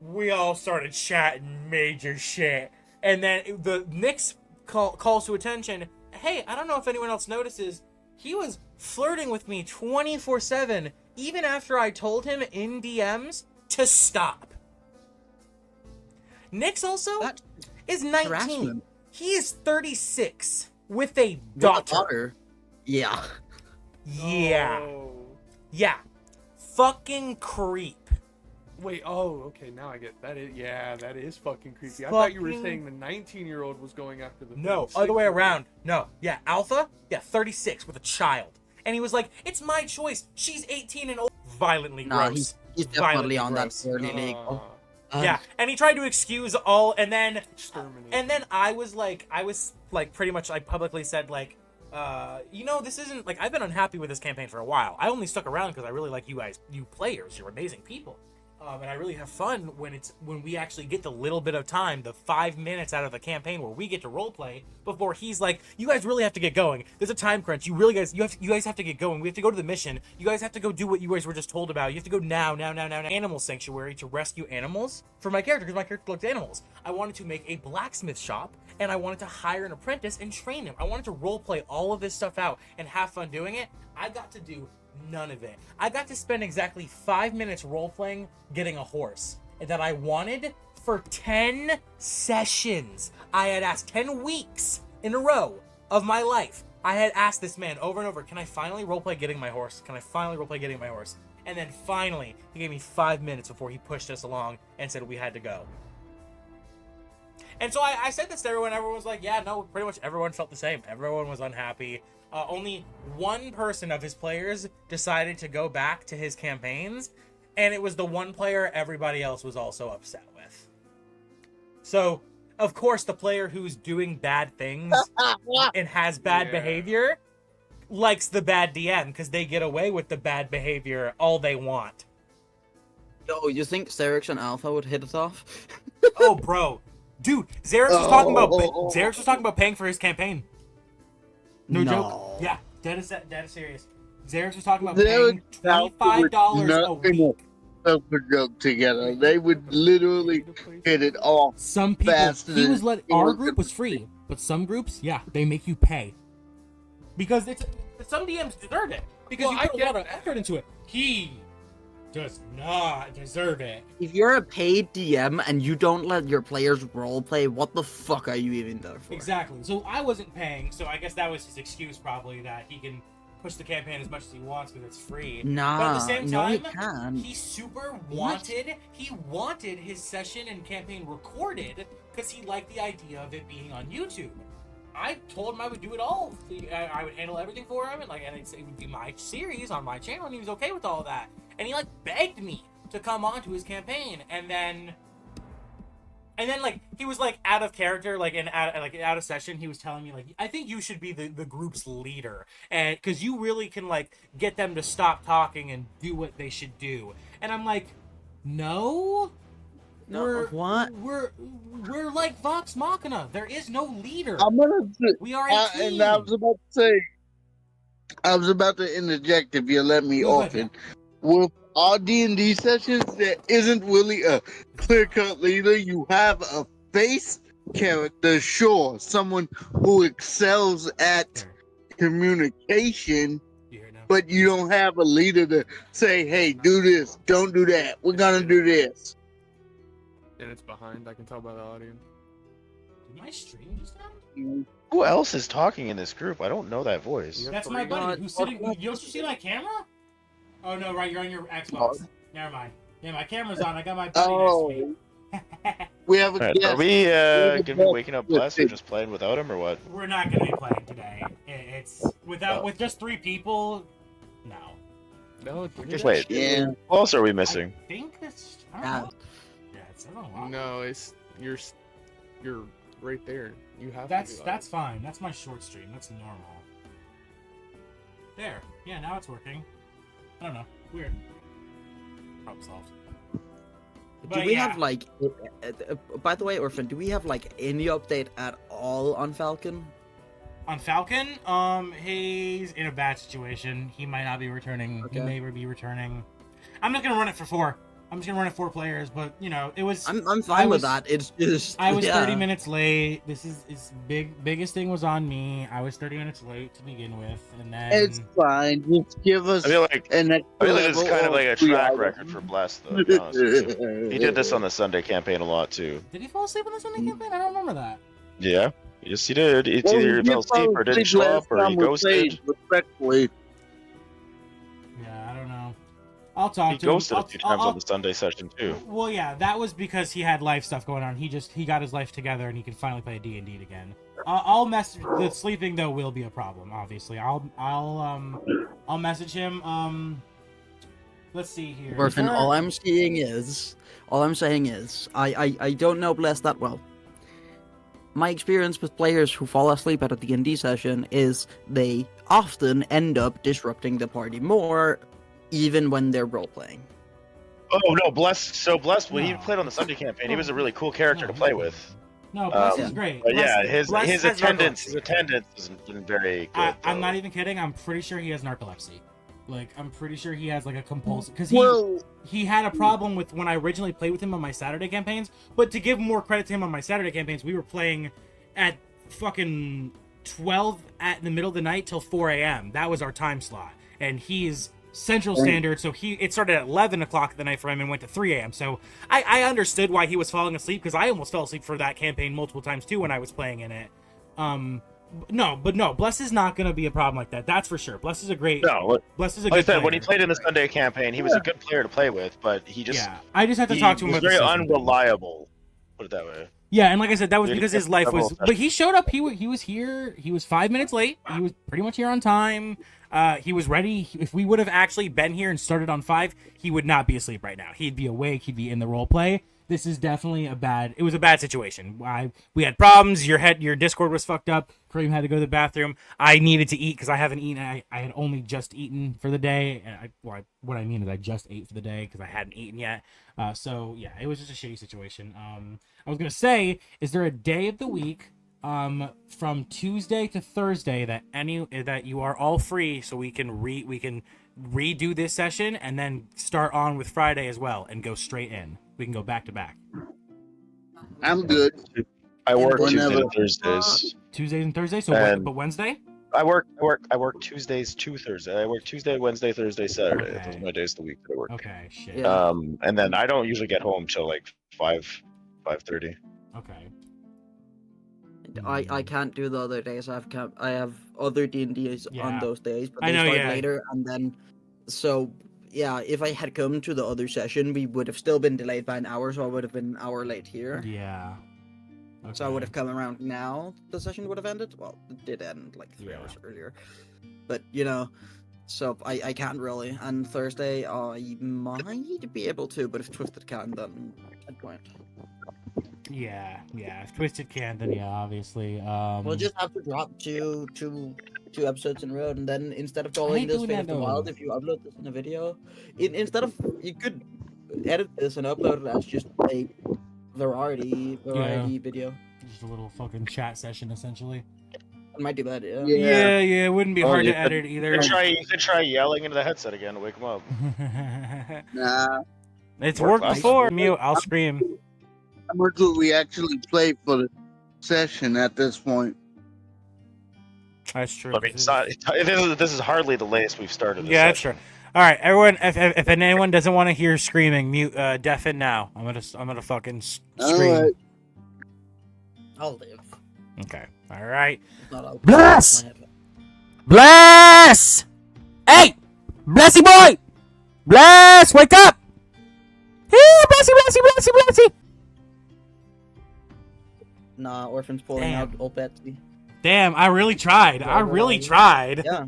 we all started chatting major shit. And then the Nyx calls to attention. Hey, I don't know if anyone else notices, he was flirting with me 24/7, even after I told him in DMs to stop. Nyx also is 19. harassment. He is 36 with a With a daughter. Yeah. Yeah. Oh. Yeah. Fucking creep. Wait, okay, now I get that. That is fucking creepy. I thought you were Fucking- saying the 19-year-old was going after the No, 36 other way year-old. around. No. Yeah, Alpha? Yeah, 36 with a child. And he was like, it's my choice. She's 18 and old. Violently Nah, gross. he's Violently definitely on that gross. early league. Yeah, and he tried to excuse all, and then Exterminate. I was like pretty much, I publicly said like, this isn't like, I've been unhappy with this campaign for a while. I only stuck around because I really like you guys, you players. You're amazing people. And I really have fun when we actually get the little bit of time, the 5 minutes out of the campaign where we get to roleplay before he's like, you guys really have to get going. There's a time crunch. You guys have to get going. We have to go to the mission. You guys have to go do what you guys were just told about. You have to go now. Animal sanctuary to rescue animals for my character, because my character loves animals. I wanted to make a blacksmith shop, and I wanted to hire an apprentice and train him. I wanted to roleplay all of this stuff out and have fun doing it. I got to do none of it. I got to spend exactly 5 minutes role-playing getting a horse that I wanted for 10 sessions. I had asked 10 weeks in a row of my life. I had asked this man over and over, can I finally roleplay getting my horse? Can I finally roleplay getting my horse? And then finally, he gave me 5 minutes before he pushed us along and said we had to go. And so I said this to everyone. Everyone was like, yeah, no, pretty much everyone felt the same. Everyone was unhappy. Only one person of his players decided to go back to his campaigns, and it was the one player everybody else was also upset with. So, of course, the player who's doing bad things and has bad behavior likes the bad DM because they get away with the bad behavior all they want. Yo, you think Xerix and Alpha would hit it off? Oh, bro. Dude, Xerix was talking about paying for his campaign. No joke. Yeah, that is serious. Xerix was talking about paying $25 a week. Up together. They would literally hit it off. Some people, faster our group was free, but some groups, yeah, they make you pay. Because some DMs deserve it. Because you put a lot of effort into it. He does not deserve it. If you're a paid DM and you don't let your players roleplay, what the fuck are you even there for? Exactly. So I wasn't paying, so I guess that was his excuse probably, that he can push the campaign as much as he wants because it's free. Nah, but at the same no, he time, can't. he super wanted, his session and campaign recorded because he liked the idea of it being on YouTube. I told him I would do it all. I would handle everything for him, and it would be my series on my channel, and he was okay with all of that. And he begged me to come onto his campaign, and then And then like he was like out of character, like out of session. He was telling me like, I think you should be the group's leader, and because you really can like get them to stop talking and do what they should do. And I'm like, no, what? we're like Vox Machina. There is no leader. I'm gonna say, We are a team. and I was about to say, I was about to interject if you let me Go ahead, often. With our D&D sessions, there isn't really a clear-cut leader. You have a face character, sure, someone who excels at communication, You hear it now? but you don't have a leader to say, hey, do this, don't do that, we're gonna do this. And it's behind. I can tell by the audience. Did my stream just end? Who else is talking in this group? I don't know that voice. That's my buddy who's sitting. You don't see my camera? Oh no, right, you're on your Xbox. Never mind. Yeah, my camera's on. I got my buddy next to me. We have a Alright, guest. are we gonna be waking up Bless and just playing without him or what? We're not gonna be playing today. It's with just 3 people. No. No, Wait, Yeah. who else are we missing? I think it's. I don't know. Yeah, it's a lot. No, it's you're right there. You have That's to be that's fine. That's my short stream. That's normal. There. Yeah, now it's working. I don't know. Weird. Problem solved. Do But we yeah. have like? By the way, Orphan, do we have like any update at all on Falcon? On Falcon, he's in a bad situation. He might not be returning. He Okay. may be returning. I'm not gonna run it for 4. I'm just gonna run it 4 players, but you know, it was. I'm fine was- with that. It's just I was yeah. 30 minutes late. This is biggest thing was on me. I was 30 minutes late to begin with, and then It's fine. Just give us I feel like an extra this is kind of like a level track of record for Bless, though. To be honest with you. He did this on the Sunday campaign a lot too. did he fall asleep on the Sunday campaign? I don't remember that. Yeah, yes he did. It's Well, either he fell asleep or didn't show up or he ghosted. Respectfully. Yeah, I don't know. I'll talk He to him. ghosted a few times I'll- on the Sunday session too. Well, yeah, that was because he had life stuff going on. He got his life together and he could finally play D&D again. I'll message the sleeping though will be a problem. Obviously, I'll message him. Let's see here. Orphan, Before- all I'm saying is, I don't know Bless that well. My experience with players who fall asleep at a D&D session is they often end up disrupting the party more, even when they're role-playing. Oh no, Bless. So Bless, when he No. played on the Sunday campaign, he was a really cool character to play with. No, Bless Um, is great. But yeah, Bless his has attendance narcolepsy. hasn't been very good. I'm though. not even kidding. I'm pretty sure he has narcolepsy. Like, I'm pretty sure he has like a compulsive because Well, he had a problem with when I originally played with him on my Saturday campaigns. But to give more credit to him on my Saturday campaigns, we were playing at fucking 12 in the middle of the night till 4 a.m. That was our time slot, and he's Central Standard, so it started at 11 o'clock at the night for him and went to 3 a.m. So I understood why he was falling asleep because I almost fell asleep for that campaign multiple times too when I was playing in it. No, Bless is not going to be a problem like that. That's for sure. Bless is a great. No, Bless is a like I good said, player. when he played in the Sunday campaign, he was a good player to play with, but he just I just have to he talk to him was about very the season. unreliable. Put it that way. Yeah, and like I said, that was Yeah, because he his life kept was. several But he showed up. He was here. He was 5 minutes late. He was pretty much here on time. He was ready. If we would have actually been here and started on 5, he would not be asleep right now. He'd be awake. He'd be in the role play. This is definitely it was a bad situation. We had problems. Your Discord was fucked up. Kareem had to go to the bathroom. I needed to eat because I haven't eaten. I had only just eaten for the day. And what I mean is I just ate for the day because I hadn't eaten yet. So yeah, it was just a shitty situation. I was gonna say, is there a day of the week, from Tuesday to Thursday that you are all free so we can redo this session and then start on with Friday as well and go straight in. We can go back to back. I'm good. I work Whenever. Tuesdays and Thursdays. Tuesdays and Thursdays. So And- but Wednesday. I work Tuesdays to Thursday. I work Tuesday, Wednesday, Thursday, Saturday. Okay. Those are my days of the week that I work. Okay. Shit. Yeah. And then I don't usually get home till like 5:30. Okay. I can't do the other days. I have other D&Ds Yeah. on those days, but I they know, start yeah. later, and then yeah, if I had come to the other session, we would have still been delayed by an hour, so I would have been an hour late here. Yeah. Okay. So I would have come around now. The session would have ended. Well, it did end like 3 Yeah. hours earlier, but so I can't really. And Thursday I might be able to, but if Twisted can, then I won't. Yeah. If Twisted can, then yeah, obviously. We'll just have to drop two episodes in a row, and then instead of calling hate this doing Fate that, of the though. Wild, if you upload this in a video, instead of you could edit this and upload it as just a variety video. Just a little fucking chat session, essentially. It might do that, yeah. Yeah. Yeah, it wouldn't be Oh, hard you to could- edit either. You could try yelling into the headset again to wake them up. Nah. It's Work worked last before. week. Mute. I'll scream. How much will we actually play for the session at this point? That's true. I mean, this is hardly the latest we've started. This Yeah, that's session. true. All right, everyone. If anyone doesn't want to hear screaming, mute. Deafen now. I'm gonna fucking scream. Alright. I'll live. Okay. All right. If not, I'll Bless! my headset. Bless! Hey! Blessy boy! Bless! Wake up! Hey, Blessy! Nah, Orphan's pulling Damn. out old Betsy. Damn, I really tried. I really tried. Yeah.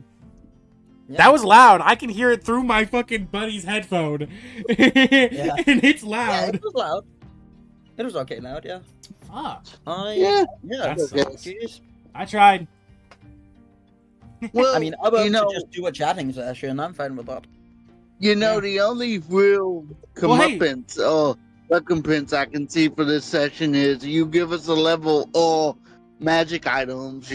That was loud. I can hear it through my fucking buddy's headphone. Yeah. And it's Yeah, loud. it was loud. It was okay loud, yeah. Fuck. Yeah. Yeah. That sucks. Jeez. I tried. Well, I mean, I'm about you know, to just do a chatting session. I'm fine with that. Yeah. the only real Well, hey. comeuppance or recompense I can see for this session is you give us a level or magic items,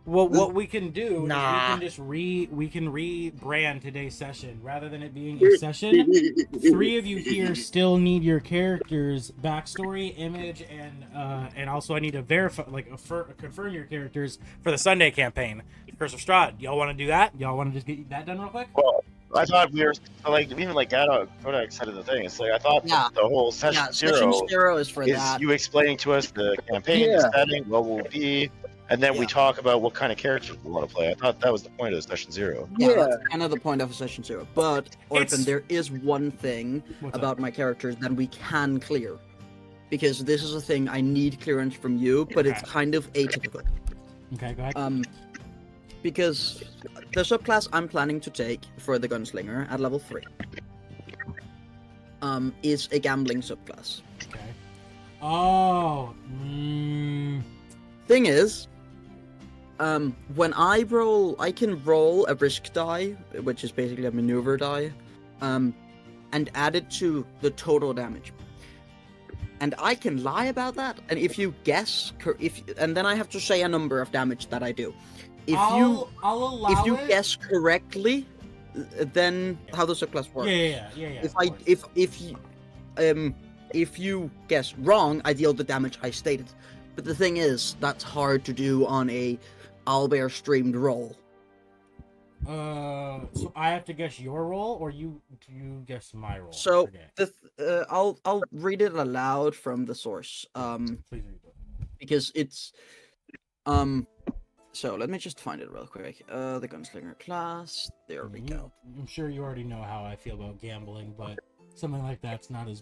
Well, what we can do Nah. is we can rebrand today's session rather than it being a session. 3 of you here still need your character's backstory, image, and also I need to verify, confirm your characters for the Sunday campaign. Curse of Strahd, y'all want to do that? Y'all want to just get that done real quick? Well, I thought we were even like Kodak said in the thing. It's like I thought Yeah. the whole session Yeah, zero session 0 is for is that. you explaining to us the campaign, Yeah. the setting, what will it be, and then we Yeah. talk about what kind of characters we want to play. I thought that was the point of session 0. Yeah, Yeah. that's kind of the point of a session 0. But, Orphan, It's- there is one thing What's about my characters that we can clear. Because this is a thing I need clearance from you, but it's Okay. kind of atypical. Okay, go ahead. Because the subclass I'm planning to take for the Gunslinger at level 3 is a gambling subclass. Okay. Oh. Thing is, when I roll, I can roll a risk die, which is basically a maneuver die, and add it to the total damage. And I can lie about that, and if you guess, and then I have to say a number of damage that I do. I'll allow If you it. guess correctly, then how the subclass works. Yeah. If of course. if you guess wrong, I deal the damage I stated. But the thing is, that's hard to do on a Owlbear streamed roll. So I have to guess your roll, or you guess my roll? I So forget. I'll read it aloud from the source. Please read it. Because it's So let me just find it real quick. The Gunslinger class. There we go. I'm sure you already know how I feel about gambling, but something like that's not as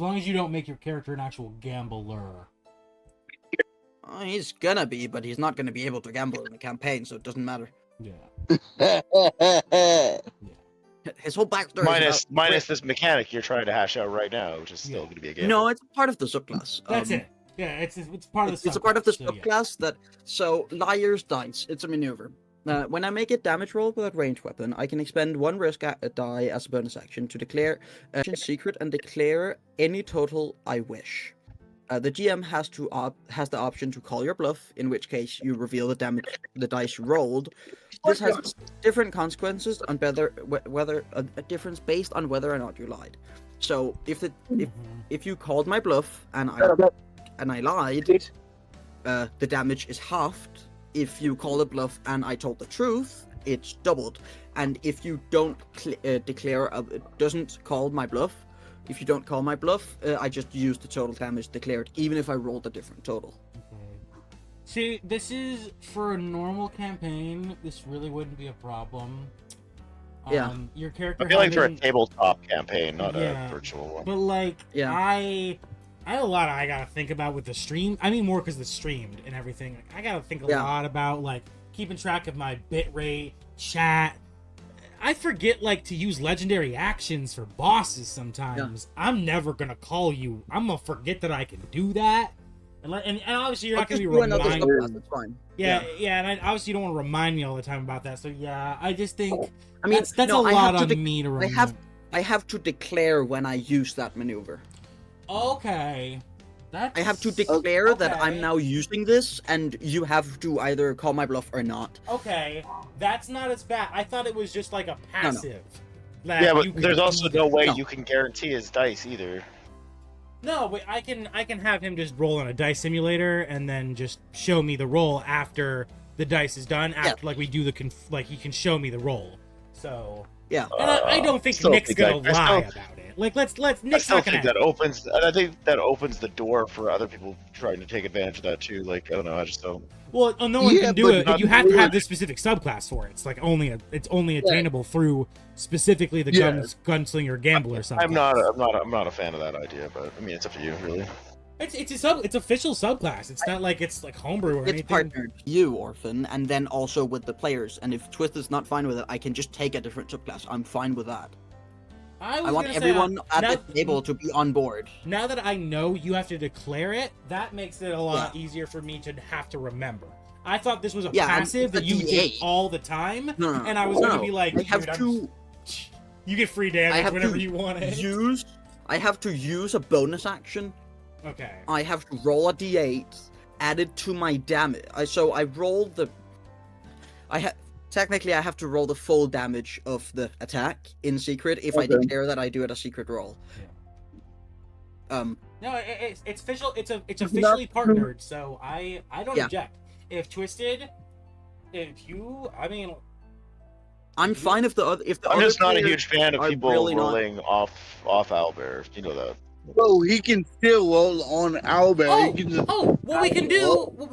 long as you don't make your character an actual gambler. He's gonna be, but he's not gonna be able to gamble in the campaign, so it doesn't matter. Yeah. His whole backstory is Minus this mechanic you're trying to hash out right now, which is still going to be a game. No, it's part of the subclass. That's it. Yeah, it's part of the. It's a part of the subclass, so, yeah. subclass that. So liar's dice. It's a maneuver. When I make a damage roll with a ranged weapon, I can expend 1 risk die as a bonus action to declare action secret and declare any total I wish. The GM has the option to call your bluff, in which case you reveal the damage the dice you rolled. This has different consequences on whether a difference based on whether or not you lied. So if you called my bluff and I lied, the damage is halved. If you call a bluff and I told the truth, it's doubled. And if you don't doesn't call my bluff, if you don't call my bluff, I just use the total damage declared, even if I rolled a different total. Okay. See, this is for a normal campaign. This really wouldn't be a problem. Yeah. Your character. I feel like for a having- tabletop campaign, not Yeah. a virtual one. But like, Yeah. I have a lot I gotta think about with the stream. I mean, more because it's streamed and everything. Like, I gotta think a Yeah. lot about like keeping track of my bit rate, chat. I forget like to use legendary actions for bosses sometimes. I'm never gonna call you. I'm gonna forget that I can do that. And obviously you're not gonna be reminded. That's fine. Yeah, and obviously you don't want to remind me all the time about that. So yeah, I just think I mean, that's no, a I lot have to on me to remember. I have to declare when I use that maneuver. Okay. I have to declare that okay. I'm now using this, and you have to either call my bluff or not. Okay, that's not as bad. I thought it was just like a passive. that Yeah, but you can there's also no way No. you can guarantee his dice either. No, but I can have him just roll on a dice simulator and then just show me the roll after the dice is done. After like we do the like he can show me the roll. So Yeah. and I don't think still Nick's think gonna I lie still- about it. Like let's I Nick's still not gonna. think that opens. I think that opens the door for other people trying to take advantage of that too. Like I don't know. I just don't. Well, no one Yeah, can do but it. not You have to have much. this specific subclass for it. It's like it's only attainable through specifically the gunslinger gambler subclass. I'm not a fan of that idea. But I mean, it's up to you, really. It's official subclass. It's not like it's like homebrew or It's anything. partnered you, Orphan, and then also with the players. And if Twist is not fine with it, I can just take a different subclass. I'm fine with that. I want everyone at the table to be on board. Now that I know you have to declare it, that makes it a lot easier for me to have to remember. I thought this was a passive that you did all the time, No. and I was going to be like, I have dude, you get free damage whenever you want it. I have to use a bonus action. Okay. I have to roll a d8, add it to my damage. So I roll the. Technically, I have to roll the full damage of the attack in secret if I declare that I do it a secret roll. Yeah. No, it's official. It's officially partnered, so I don't object. If Twisted, I'm fine if the other. I'm just not a players huge fan of are people really not- rolling off owlbear. You know that. Bro, he can still roll on owlbear. He can just... what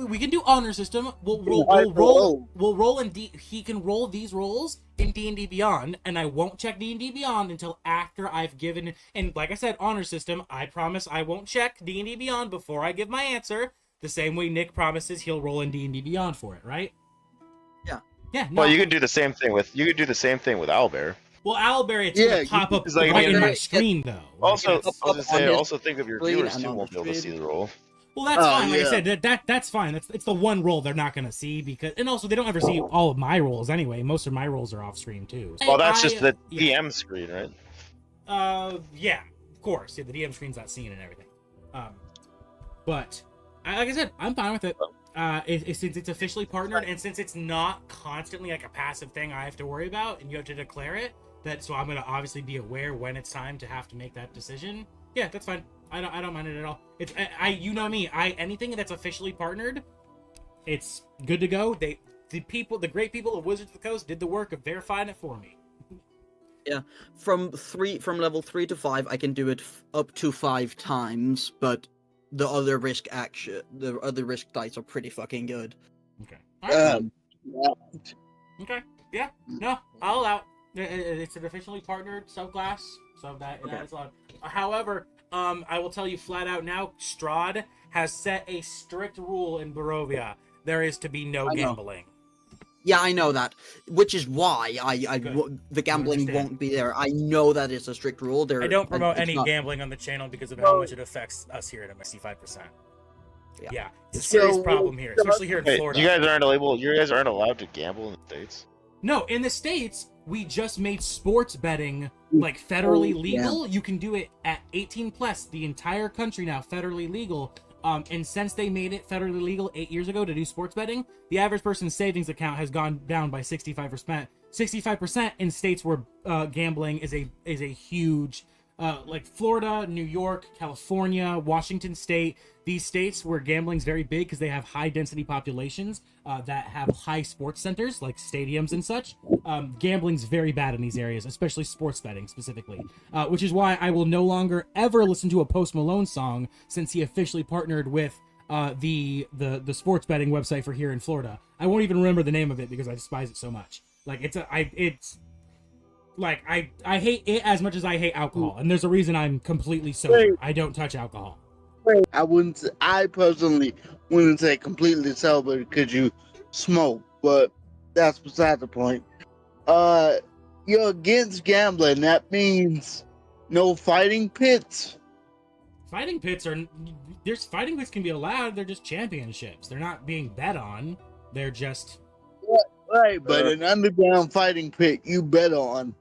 we can do honor system. We'll roll in D. He can roll these rolls in D&D Beyond, and I won't check D&D Beyond until after I've given. And like I said, honor system. I promise I won't check D&D Beyond before I give my answer. The same way Nick promises he'll roll in D&D Beyond for it, right? Yeah. Yeah. No. Well, you could do the same thing with owlbear. Well, owlberry, it's gonna pop up like, right in my it's- screen, though. Also, Like, I was gonna say, on his also think of your screen viewers and too on won't the be able to see screen. the roll. well, that's fine. Like I said, that's fine. It's the one roll they're not gonna see because, and also they don't ever see all of my rolls anyway. Most of my rolls are off screen too. Well, that's just the DM screen, right? Yeah, of course. Yeah, the DM screen's not seeing and everything. But like I said, I'm fine with it. Since it's officially partnered, and since it's not constantly like a passive thing I have to worry about, and you have to declare it, so I'm gonna obviously be aware when it's time to have to make that decision. Yeah, that's fine. I don't mind it at all. It's you know me. Anything that's officially partnered, it's good to go. The great people of Wizards of the Coast did the work of verifying it for me. Yeah, from level 3 to 5, I can do it up to 5 times, but the other risk dice are pretty fucking good. Okay. All right. Okay. Yeah. No, I'll allow it. It's an officially partnered subclass, so that is allowed. However, I will tell you flat out now, Strahd has set a strict rule in Barovia. There is to be no gambling. Yeah, I know that, which is why the gambling won't be there. I know that it's a strict rule. I don't promote any gambling on the channel because of how much it affects us here at MSC5%. Yeah, it's a serious problem here, especially here in Florida. You guys aren't allowed to gamble in the States. No, in the States, we just made sports betting like federally legal. You can do it at 18 plus. The entire country now federally legal. And since they made it federally legal 8 years ago to do sports betting, the average person's savings account has gone down by 65%. 65% in states where gambling is a huge, like Florida, New York, California, Washington State. These states where gambling's very big because they have high density populations that have high sports centers like stadiums and such. Gambling's very bad in these areas, especially sports betting specifically, which is why I will no longer ever listen to a Post Malone song since he officially partnered with the sports betting website for here in Florida. I won't even remember the name of it because I despise it so much. Like I hate it as much as I hate alcohol, and there's a reason I'm completely sober. I don't touch alcohol. I personally wouldn't say completely sober because you smoke, but that's beside the point. you're against gambling. That means no fighting pits. Fighting pits fighting pits can be allowed. They're just championships. They're not being bet on. They're just Right, but an underground fighting pit you bet on.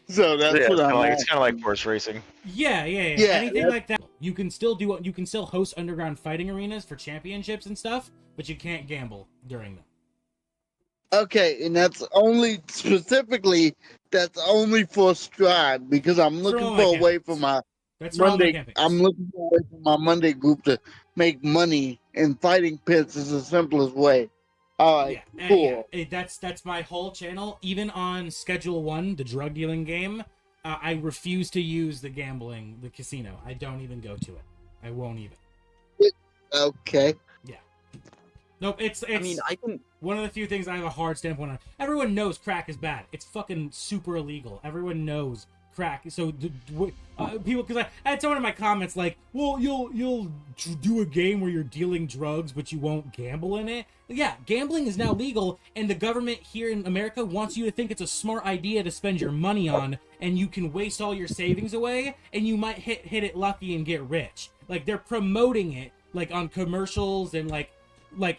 So that's Yeah, what I'm it's kind of like horse racing. yeah. Yeah, Anything like that. You can still host underground fighting arenas for championships and stuff, but you can't gamble during them. Okay, and that's only for Stride because I'm looking all for my a way campaigns. for my That's for all my Monday. campaigns. I'm looking for a way for my Monday group to make money, and fighting pits is the simplest way. All right, cool. That's my whole channel. Even on Schedule 1, the drug dealing game, I refuse to use the casino. I don't even go to it. I won't even. Okay. Nope, it's I mean, I can. one of the few things I have a hard standpoint on. Everyone knows crack is bad. It's fucking super illegal. Everyone knows crack. So people, because I had someone in my comments like, well, you'll do a game where you're dealing drugs, but you won't gamble in it. Yeah, gambling is now legal, and the government here in America wants you to think it's a smart idea to spend your money on, and you can waste all your savings away, and you might hit it lucky and get rich. Like, they're promoting it, like, on commercials and, like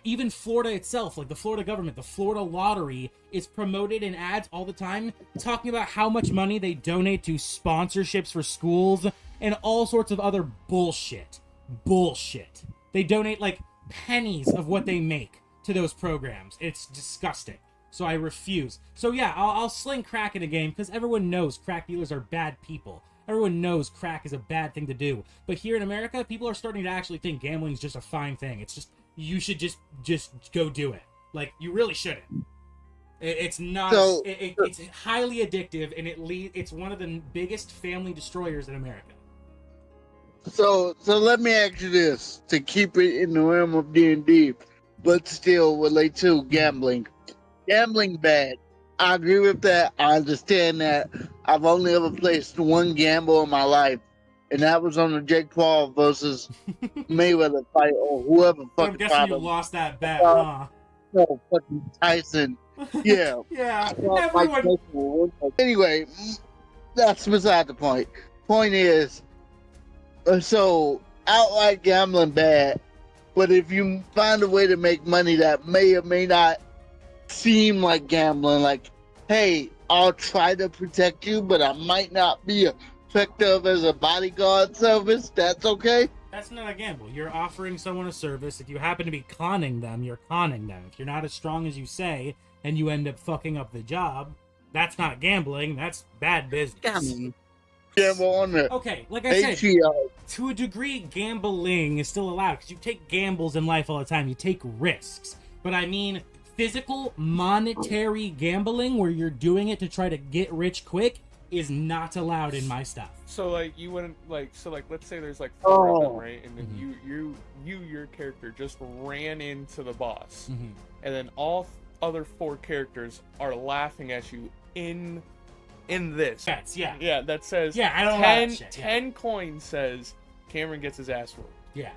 even Florida itself, like the Florida government, the Florida lottery is promoted in ads all the time, talking about how much money they donate to sponsorships for schools and all sorts of other bullshit. They donate like pennies of what they make to those programs. It's disgusting. So I refuse. So yeah, I'll sling crack in a game because everyone knows crack dealers are bad people. Everyone knows crack is a bad thing to do. But here in America, people are starting to actually think gambling is just a fine thing. It's just, you should just go do it. Like, you really shouldn't. It's not. So, it's highly addictive, and it's one of the biggest family destroyers in America. So let me ask you this to keep it in the realm of D&D, but still relate to gambling. Gambling bad. I agree with that. I understand that. I've only ever placed one gamble in my life, and that was on the Jake Paul versus Mayweather fight, or whoever I'm fucking guessing fought you him. lost that bet, huh? No, fucking Tyson. Yeah. Yeah. I thought Mike Everyone. Tyson would win. Anyway, that's beside the point. Point is, so outright gambling bad, but if you find a way to make money that may or may not seem like gambling, like, hey, I'll try to protect you, but I might not be effective as a bodyguard service, that's okay? That's not a gamble. You're offering someone a service. If you happen to be conning them, you're conning them. If you're not as strong as you say, and you end up fucking up the job, that's not gambling. That's bad business. Gambling. Gamble on the Okay, like I said, ATO. to a degree, gambling is still allowed because you take gambles in life all the time. You take risks. But I mean, physical, monetary gambling where you're doing it to try to get rich quick is not allowed in my stuff. So like you wouldn't like let's say there's like four of them, right? And then Mhm. your character just ran into the boss, Mm-hmm. and then all other four characters are laughing at you in this. Bets, yeah. Yeah, that says Yeah, I don't allow 10, that shit, yeah. 10 coins says Cameron gets his ass whooped. Yeah.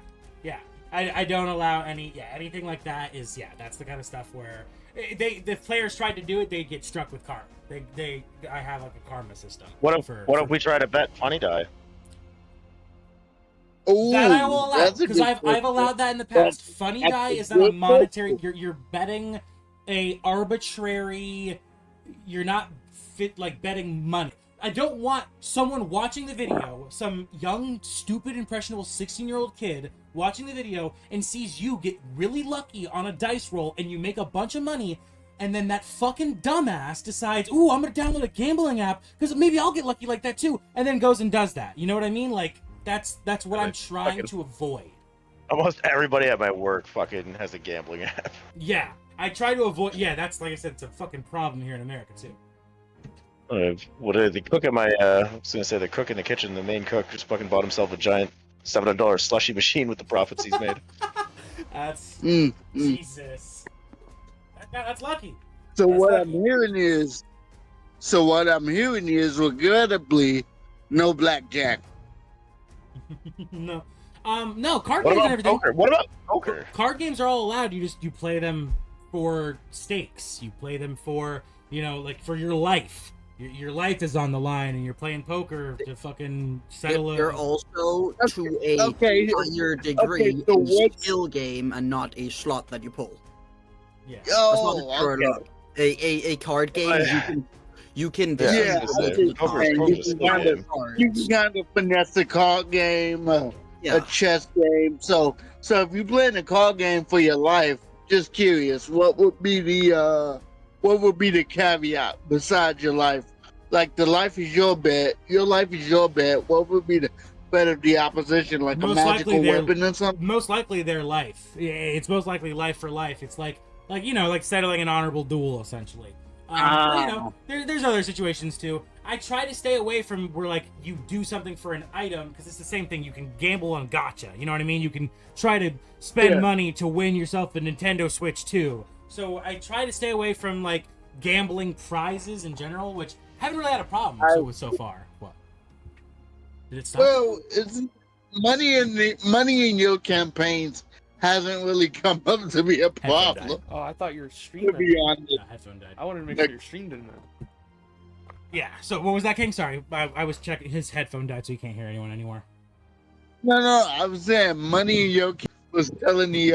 I don't allow anything like that. That's the kind of stuff where the players tried to do it, they get struck with karma. I have like a karma system. What if we try to bet funny die? Ooh, That I will allow that's a because good I've allowed that in the past. Funny that's die a is not a good monetary. You're betting a arbitrary. You're not betting money. I don't want someone watching the video, some young, stupid, impressionable 16-year-old kid watching the video and sees you get really lucky on a dice roll and you make a bunch of money, and then that fucking dumbass decides, ooh, I'm gonna download a gambling app because maybe I'll get lucky like that too, and then goes and does that. You know what I mean? Like, that's what I'm trying to avoid. Almost everybody at my work fucking has a gambling app. Yeah, I try to avoid. Yeah, that's, like I said, it's a fucking problem here in America too. The cook at my, I was gonna say the cook in the kitchen, the main cook, just fucking bought himself a giant $700 slushy machine with the profits he's made. That's Mm. Jesus. That's lucky. So That's what lucky. I'm hearing is regrettably no blackjack. No, no card What games and about everything. poker? What about poker? Card games are all allowed. You play them for stakes. You play them for like for your life. your life is on the line and you're playing poker to fucking settle You're a. also to a Okay. higher degree so a what- skill game and not a slot that you pull. Yeah. That's not a Oh, pure okay. luck. A card game you can Yeah, Yeah, defeat I was gonna I say, think- poker's and poker's you a skill can game. You can kind of finesse a card game, a Yeah. chess game. So if you're playing a card game for your life, just curious, what would be the caveat besides your life? Like the life is your bet, your life is your bet. What would be the bet of the opposition, like Most a likely magical they're- weapon or something? Most likely their life. Yeah, it's most likely life for life. It's like like settling an honorable duel essentially. But, there's other situations too. I try to stay away from where like you do something for an item because it's the same thing. You can gamble on gotcha. You know what I mean? You can try to spend money to win yourself a Nintendo Switch 2. So I try to stay away from like gambling prizes in general, which haven't really had a problem with so far. What? Did it stop? Well, it's money in your campaigns hasn't really come up to be a Headphone problem. Oh, I thought your stream. To be honest. Yeah, headphone died. I wanted to make sure your stream didn't. Yeah. So what was that, King? Sorry, I was checking. His headphone died, so he can't hear anyone anymore. No, I was saying money in your was telling the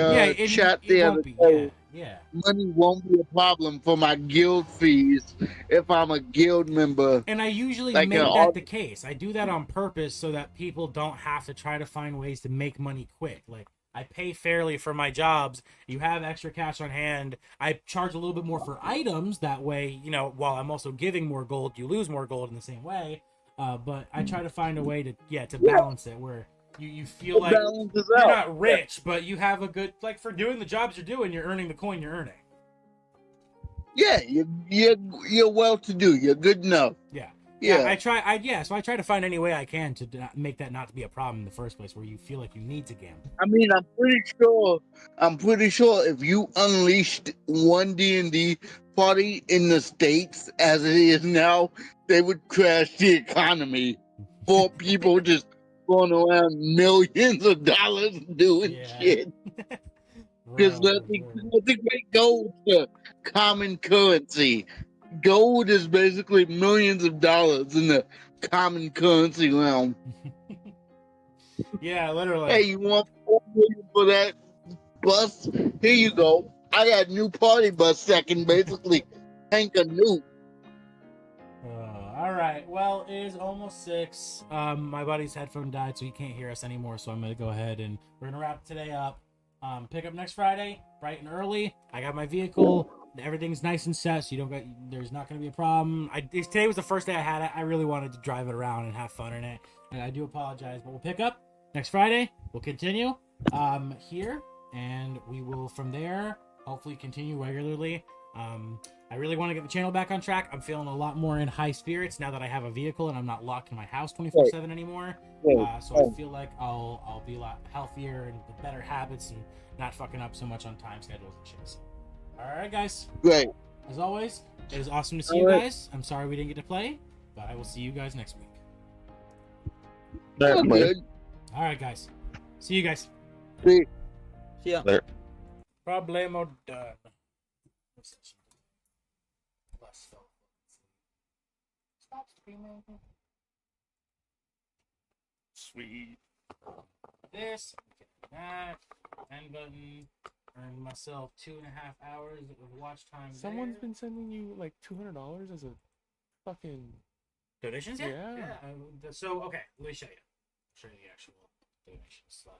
chat the other be. day. Yeah. Money won't be a problem for my guild fees if I'm a guild member. And I usually Like make an that art- the case. I do that on purpose so that people don't have to try to find ways to make money quick. Like, I pay fairly for my jobs. You have extra cash on hand. I charge a little bit more for items. That way, while I'm also giving more gold, you lose more gold in the same way. But I try to find a way to balance it where you feel like balances you're out. not rich, but you have a good, like, for doing the jobs you're doing, you're earning the coin you're earning. Yeah, you're well to do. You're good enough. Yeah. Yeah. So I try to find any way I can to make that not to be a problem in the first place, where you feel like you need to gamble. I mean, I'm pretty sure if you unleashed one D&D party in the States as it is now, they would crash the economy for people just going around millions of dollars doing Yeah. shit. Because nothing can go to common currency. Gold is basically millions of dollars in the common currency realm. Yeah, literally. Hey, you want $4 million for that bus? Here you go. I got a new party bus that can basically tank a nuke. All right. Well, it is almost 6. My buddy's headphone died, so he can't hear us anymore. So I'm gonna go ahead and we're gonna wrap today up. Pick up next Friday, bright and early. I got my vehicle. Everything's nice and set, so there's not gonna be a problem. Today was the first day I had it. I really wanted to drive it around and have fun in it, and I do apologize. But we'll pick up next Friday. We'll continue here, and we will from there hopefully continue regularly. I really want to get the channel back on track. I'm feeling a lot more in high spirits now that I have a vehicle and I'm not locked in my house 24/7 anymore. So I feel like I'll be a lot healthier and with better habits and not fucking up so much on time schedules and shit. So, all right, guys. Great. As always, it is awesome to see you guys. I'm sorry we didn't get to play, but I will see you guys next week. All good. All right, guys. See you guys. See. Yeah. Problemo done. Stop screaming. Sweet. This, that, end button, earned myself 2.5 hours of watch time. Someone's there. been sending you like $200 as a fucking. Donations? Yeah. So, okay, let me show you. Show you the actual donation slide.